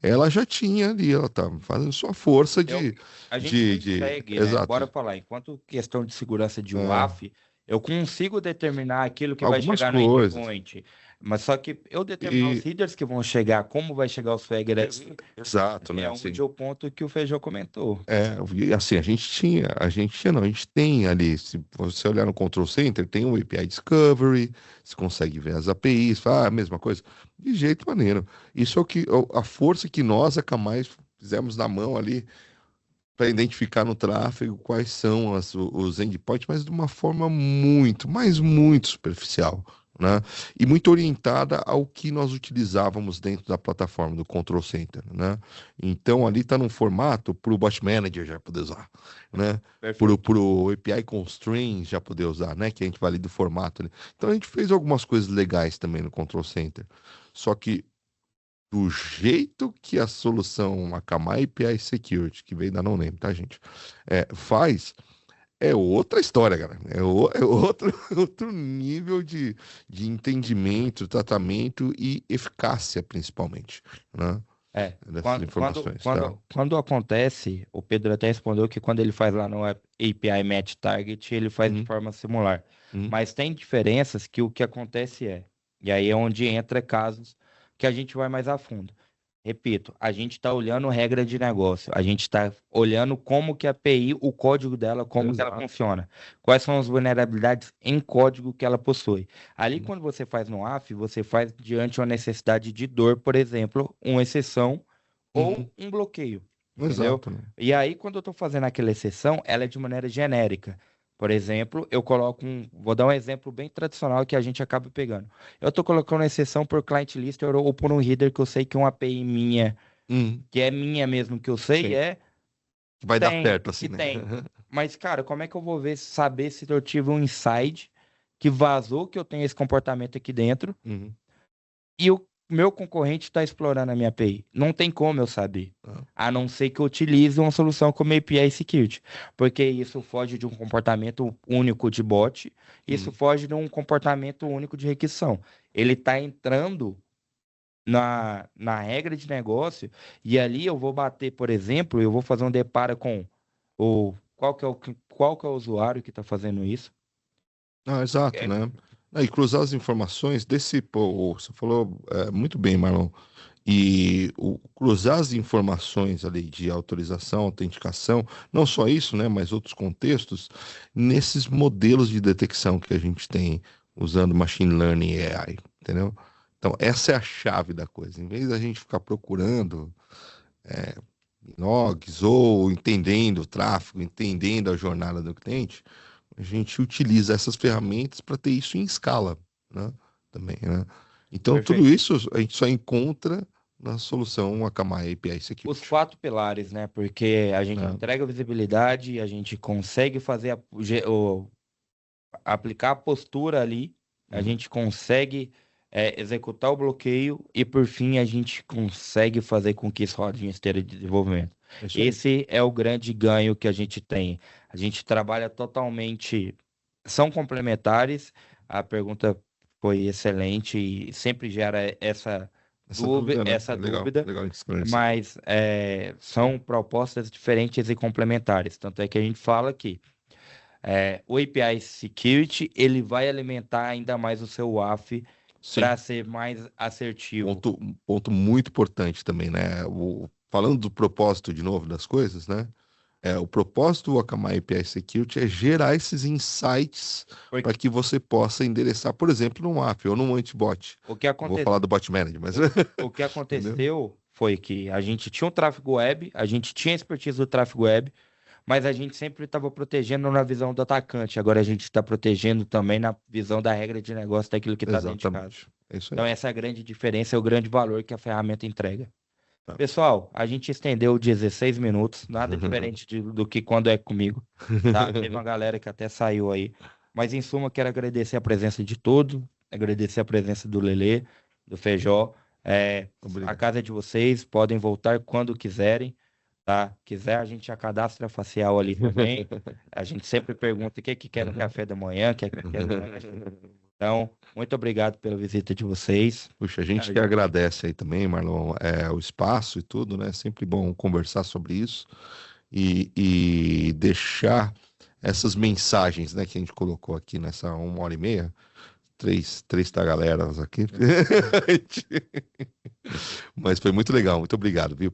Ela já tinha ali, ela tá fazendo sua força A gente de consegue, né? exato, Bora falar. Enquanto questão de segurança de é, WAF, eu consigo determinar aquilo que vai algumas chegar no coisas. endpoint. Mas só que eu determinar os headers que vão chegar, como vai chegar os Swagger, Exato, né? é onde o ponto que o Feijão comentou. E assim, a gente não, a gente tem ali, se você olhar no Control Center, tem o API Discovery, você consegue ver as APIs, fala, a mesma coisa, de jeito maneiro. Isso é a força que nós, a Kamais, fizemos na mão ali para identificar no tráfego quais são os endpoints, mas de uma forma muito, mas muito superficial, né? E muito orientada ao que nós utilizávamos dentro da plataforma do Control Center, né? Então ali está num formato para o Bot Manager já poder usar, né? Para o API Constraints já poder usar, né? Que a gente valida o formato ali. Então a gente fez algumas coisas legais também no Control Center. Só que do jeito que a solução Akamai API Security, que veio da não lembro, tá, gente? Faz, é outra história, cara. É outro, outro nível de entendimento, tratamento e eficácia, principalmente, né? Dessas informações, tá? Quando acontece, o Pedro até respondeu que quando ele faz lá no API Match Target, ele faz de Uhum. forma similar. Uhum. Mas tem diferenças que o que acontece e aí é onde entra casos que a gente vai mais a fundo. Repito, a gente está olhando regra de negócio, a gente está olhando como que a API, o código dela, como que ela Exato. funciona, quais são as vulnerabilidades em código que ela possui. Ali, quando você faz no AF, você faz diante de uma necessidade de dor, por exemplo, uma exceção ou um bloqueio, entendeu? Exato, né? E aí, quando eu estou fazendo aquela exceção, ela é de maneira genérica. Por exemplo, eu coloco vou dar um exemplo bem tradicional que a gente acaba pegando. Eu estou colocando exceção por client lister ou por um header que eu sei que é uma API minha, que é minha mesmo, que eu sei, Sim. Vai dar certo assim, que né? tem. Mas, cara, como é que eu vou saber se eu tive um insight que vazou que eu tenho esse comportamento aqui dentro e o meu concorrente está explorando a minha API? Não tem como eu saber. A não ser que eu utilize uma solução como API Security. Porque isso foge de um comportamento único de bot, isso foge de um comportamento único de requisição. Ele está entrando na regra de negócio e ali eu vou bater, por exemplo, eu vou fazer um deparo com qual que é o usuário que está fazendo isso. Exato, né? E cruzar as informações você falou muito bem, Marlon. E cruzar as informações ali de autorização, autenticação, não só isso, né, mas outros contextos, nesses modelos de detecção que a gente tem usando machine learning e AI, entendeu? Então, essa é a chave da coisa. Em vez da gente ficar procurando logs ou entendendo o tráfego, entendendo a jornada do cliente, a gente utiliza essas ferramentas para ter isso em escala, né? Também, né? Então, tudo Perfeito. isso a gente só encontra na solução Akamai API Os Security. 4 pilares, né? Porque a gente entrega visibilidade, a gente consegue fazer aplicar a postura ali, a gente consegue executar o bloqueio e, por fim, a gente consegue fazer com que isso rode em esteira de desenvolvimento. É isso aí. Esse é o grande ganho que a gente tem. A gente trabalha totalmente, são complementares. A pergunta foi excelente e sempre gera essa Essa dúvida, né? essa É legal, dúvida, legal esclarecer. mas são propostas diferentes e complementares. Tanto é que a gente fala que o API Security ele vai alimentar ainda mais o seu WAF Sim. para ser mais assertivo. Ponto muito importante também, né? Falando do propósito de novo das coisas, né? O propósito do Akamai API Security é gerar esses insights Porque para que você possa endereçar, por exemplo, num app ou num anti-bot. o que Não vou aconteceu falar do bot manager, mas O que entendeu? aconteceu foi que a gente tinha um tráfego web, a gente tinha expertise do tráfego web, mas a gente sempre estava protegendo na visão do atacante. Agora a gente está protegendo também na visão da regra de negócio daquilo que está dentro de casa. Exatamente. É isso aí. Então essa é a grande diferença, é o grande valor que a ferramenta entrega. Tá. Pessoal, a gente estendeu 16 minutos, nada diferente do que quando é comigo, tá? Teve uma galera que até saiu aí. Mas, em suma, quero agradecer a presença de todos, agradecer a presença do Lelê, do Feijó. A Obrigado. casa é de vocês, podem voltar quando quiserem, tá? Quiser, a gente já cadastra facial ali também. A gente sempre pergunta o que quer no café da manhã, o que quer no lanche. Então, muito obrigado pela visita de vocês. Puxa, a gente que agradece aí também, Marlon, o espaço e tudo, né? Sempre bom conversar sobre isso e deixar essas mensagens, né, que a gente colocou aqui nessa 1h30, três tagaleras aqui. Mas foi muito legal, muito obrigado, viu,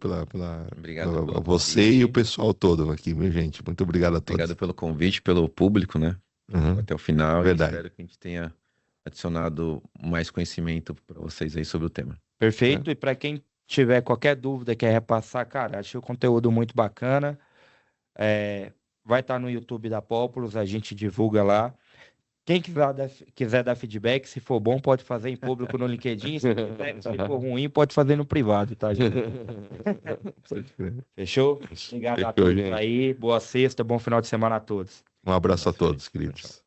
Obrigado pelo você convite. e o pessoal todo aqui, viu, gente? Muito obrigado a todos. Obrigado pelo convite, pelo público, né? Uhum. Até o final. Verdade. Espero que a gente tenha adicionado mais conhecimento para vocês aí sobre o tema. Perfeito. E para quem tiver qualquer dúvida, quer repassar, cara, achei o conteúdo muito bacana. Vai estar no YouTube da Populous, a gente divulga lá. Quem quiser dar feedback, se for bom, pode fazer em público no LinkedIn. Se for ruim, pode fazer no privado, tá, gente? Pode crer. Fechou? Obrigado a Fechou, todos gente. aí. Boa sexta, bom final de semana a todos. Um abraço a todos, queridos. Tchau.